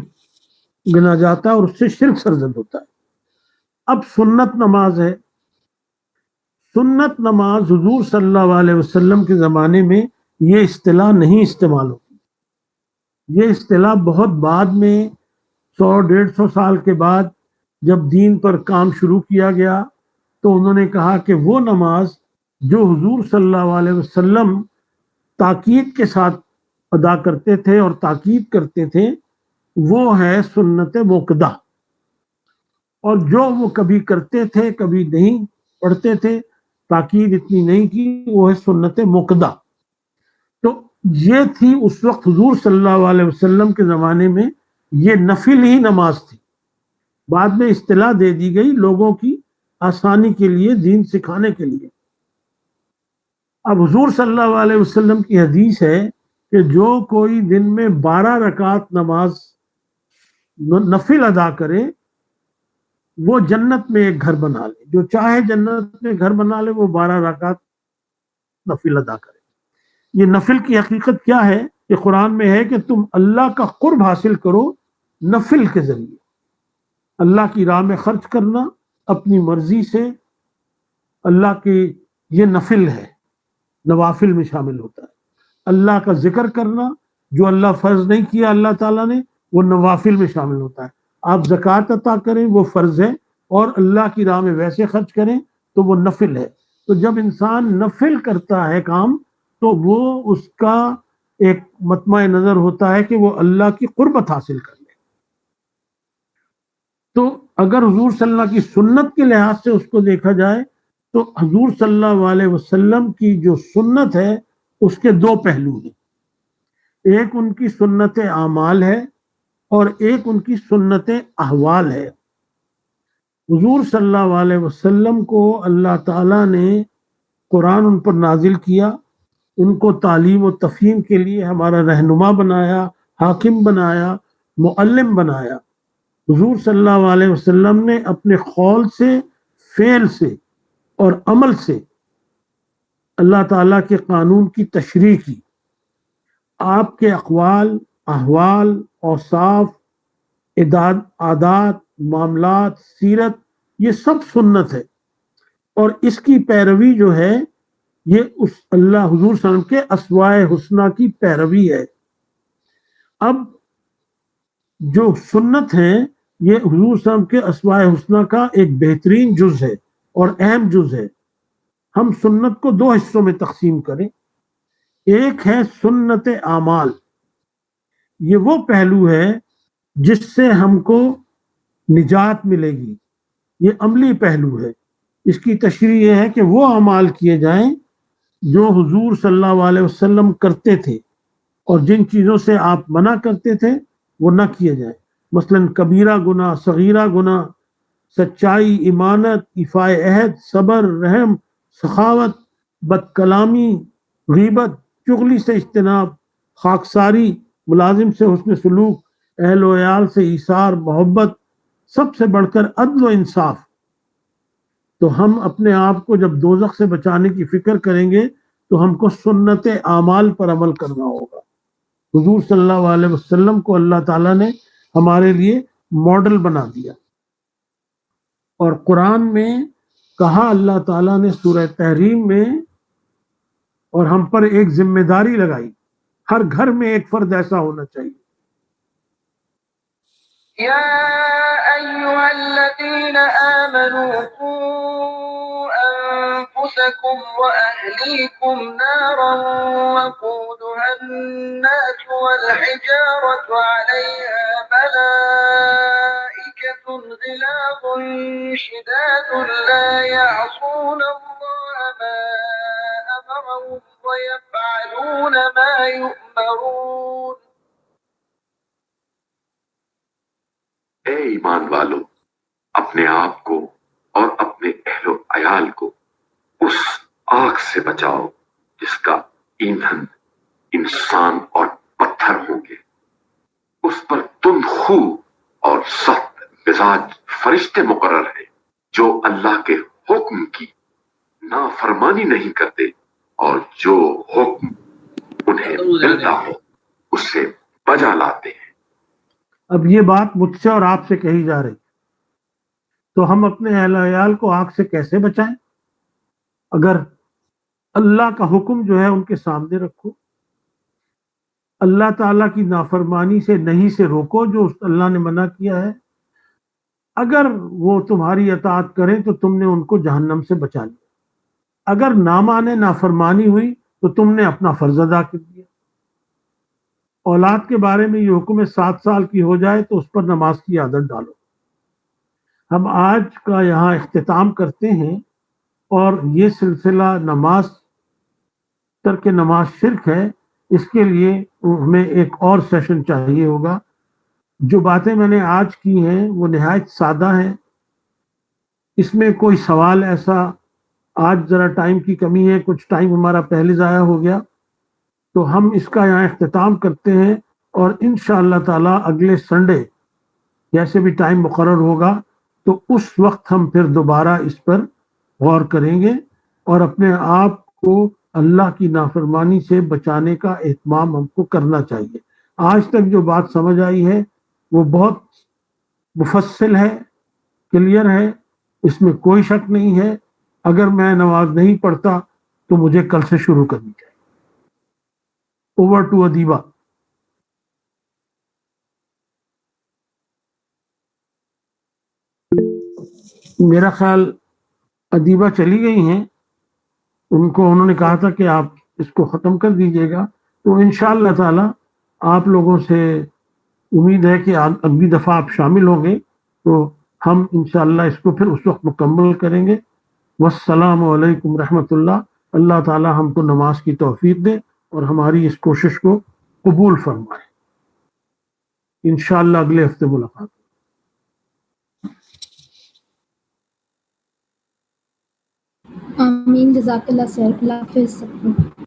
گنا جاتا ہے اور اس سے شرک سرزد ہوتا ہے۔ اب سنت نماز ہے۔ سنت نماز حضور صلی اللہ علیہ وسلم کے زمانے میں یہ اصطلاح نہیں استعمال ہوتی، یہ اصطلاح بہت بعد میں 100-150 سال کے بعد جب دین پر کام شروع کیا گیا تو انہوں نے کہا کہ وہ نماز جو حضور صلی اللہ علیہ وسلم تاکید کے ساتھ ادا کرتے تھے اور تاکید کرتے تھے وہ ہے سنت موقدہ، اور جو وہ کبھی کرتے تھے کبھی نہیں پڑھتے تھے، تاکید اتنی نہیں کی، وہ ہے سنت موقدہ. تو یہ تھی اس وقت حضور صلی اللہ علیہ وسلم کے زمانے میں یہ نفل ہی نماز تھی. بعد میں اصطلاح دے دی گئی لوگوں کی آسانی کے لیے، دین سکھانے کے لیے. اب حضور صلی اللہ علیہ وسلم کی حدیث ہے کہ جو کوئی دن میں 12 رکعت نماز نفل ادا کرے وہ جنت میں ایک گھر بنا لے. جو چاہے جنت میں گھر بنا لے، وہ 12 رکعت نفل ادا کرے. یہ نفل کی حقیقت کیا ہے؟ کہ قرآن میں ہے کہ تم اللہ کا قرب حاصل کرو نفل کے ذریعے. اللہ کی راہ میں خرچ کرنا اپنی مرضی سے، اللہ کی یہ نفل ہے، نوافل میں شامل ہوتا ہے. اللہ کا ذکر کرنا جو اللہ فرض نہیں کیا اللہ تعالیٰ نے، وہ نوافل میں شامل ہوتا ہے. آپ زکوٰۃ عطا کریں وہ فرض ہے، اور اللہ کی راہ میں ویسے خرچ کریں تو وہ نفل ہے. تو جب انسان نفل کرتا ہے کام تو وہ اس کا ایک مطمع نظر ہوتا ہے کہ وہ اللہ کی قربت حاصل کر لے. تو اگر حضور صلی اللہ کی سنت کے لحاظ سے اس کو دیکھا جائے تو حضور صلی اللہ علیہ وسلم کی جو سنت ہے اس کے دو پہلو ہیں. ایک ان کی سنت اعمال ہے اور ایک ان کی سنت احوال ہے. حضور صلی اللہ علیہ وسلم کو اللہ تعالیٰ نے قرآن ان پر نازل کیا، ان کو تعلیم و تفہیم کے لیے ہمارا رہنما بنایا، حاکم بنایا، معلم بنایا. حضور صلی اللہ علیہ وسلم نے اپنے قول سے، فعل سے اور عمل سے اللہ تعالیٰ کے قانون کی تشریح کی. آپ کے اقوال، احوال، اوصاف، عادات، معاملات، سیرت، یہ سب سنت ہے، اور اس کی پیروی جو ہے یہ اس اللہ حضور صلی اللہ علیہ وسلم کے اسماء حسنہ کی پیروی ہے. اب جو سنت ہیں یہ حضور صلی اللہ علیہ وسلم کے اسماء حسنہ کا ایک بہترین جز ہے اور اہم جز ہے. ہم سنت کو دو حصوں میں تقسیم کریں. ایک ہے سنت اعمال، یہ وہ پہلو ہے جس سے ہم کو نجات ملے گی، یہ عملی پہلو ہے. اس کی تشریح یہ ہے کہ وہ اعمال کیے جائیں جو حضور صلی اللہ علیہ وسلم کرتے تھے، اور جن چیزوں سے آپ منع کرتے تھے وہ نہ کیے جائیں. مثلا کبیرہ گناہ، صغیرہ گناہ، سچائی، امانت، ایفاء عہد، صبر، رحم، سخاوت، بد کلامی، غیبت، چغلی سے اجتناب، خاکساری، ملازم سے حسن سلوک، اہل و عیال سے ایثار، محبت، سب سے بڑھ کر عدل و انصاف. تو ہم اپنے آپ کو جب دوزخ سے بچانے کی فکر کریں گے تو ہم کو سنت اعمال پر عمل کرنا ہوگا. حضور صلی اللہ علیہ وسلم کو اللہ تعالیٰ نے ہمارے لیے ماڈل بنا دیا، اور قرآن میں کہا اللہ تعالیٰ نے سورہ تحریم میں، اور ہم پر ایک ذمہ داری لگائی، ہر گھر میں ایک فرد ایسا ہونا چاہیے. يا أيها الذين آمنوا قوا أنفسكم وأهليكم نارا وقودها الناس والحجارة عليها ملائكة غلاظ شداد لا يعصون الله ما أمرهم ويفعلون ما يؤمرون. اے ایمان والو، اپنے آپ کو اور اپنے اہل و عیال کو اس آگ سے بچاؤ جس کا ایندھن انسان اور پتھر ہوں گے. اس پر تند خو اور سخت مزاج فرشتے مقرر ہیں جو اللہ کے حکم کی نافرمانی نہیں کرتے، اور جو حکم انہیں ملتا ہو اس سے بجا لاتے ہیں. اب یہ بات مجھ سے اور آپ سے کہی جا رہی، تو ہم اپنے اہل عیال کو آگ سے کیسے بچائیں؟ اگر اللہ کا حکم جو ہے ان کے سامنے رکھو، اللہ تعالیٰ کی نافرمانی سے نہیں سے روکو جو اللہ نے منع کیا ہے. اگر وہ تمہاری اطاعت کریں تو تم نے ان کو جہنم سے بچا لیا. اگر نہ مانے، نافرمانی ہوئی تو تم نے اپنا فرض ادا کر دیا. اولاد کے بارے میں یہ حکم 7 سال کی ہو جائے تو اس پر نماز کی عادت ڈالو. ہم آج کا یہاں اختتام کرتے ہیں اور یہ سلسلہ نماز ترک نماز شرک ہے، اس کے لیے ہمیں ایک اور سیشن چاہیے ہوگا. جو باتیں میں نے آج کی ہیں وہ نہایت سادہ ہیں، اس میں کوئی سوال ایسا، آج ذرا ٹائم کی کمی ہے، کچھ ٹائم ہمارا پہلے ضائع ہو گیا، تو ہم اس کا یہاں اختتام کرتے ہیں، اور انشاءاللہ تعالی اگلے سنڈے جیسے بھی ٹائم مقرر ہوگا تو اس وقت ہم پھر دوبارہ اس پر غور کریں گے، اور اپنے آپ کو اللہ کی نافرمانی سے بچانے کا اہتمام ہم کو کرنا چاہیے. آج تک جو بات سمجھ آئی ہے وہ بہت مفصل ہے، کلیئر ہے، اس میں کوئی شک نہیں ہے. اگر میں نماز نہیں پڑھتا تو مجھے کل سے شروع کرنی چاہیے. اوور ٹو ادیبہ. میرا خیال ادیبہ چلی گئی ہیں، ان کو انہوں نے کہا تھا کہ آپ اس کو ختم کر دیجئے گا، تو انشاءاللہ تعالی آپ لوگوں سے امید ہے کہ اگلی دفعہ آپ شامل ہوں گے تو ہم انشاءاللہ اس کو پھر اس وقت مکمل کریں گے. والسلام علیکم رحمۃ اللہ. اللہ تعالی ہم کو نماز کی توفیق دے اور ہماری اس کوشش کو قبول فرمائے. انشاءاللہ اگلے ہفتے ملاقات. آمین. جزاک اللہ خیر. اللہ حافظ سب کو.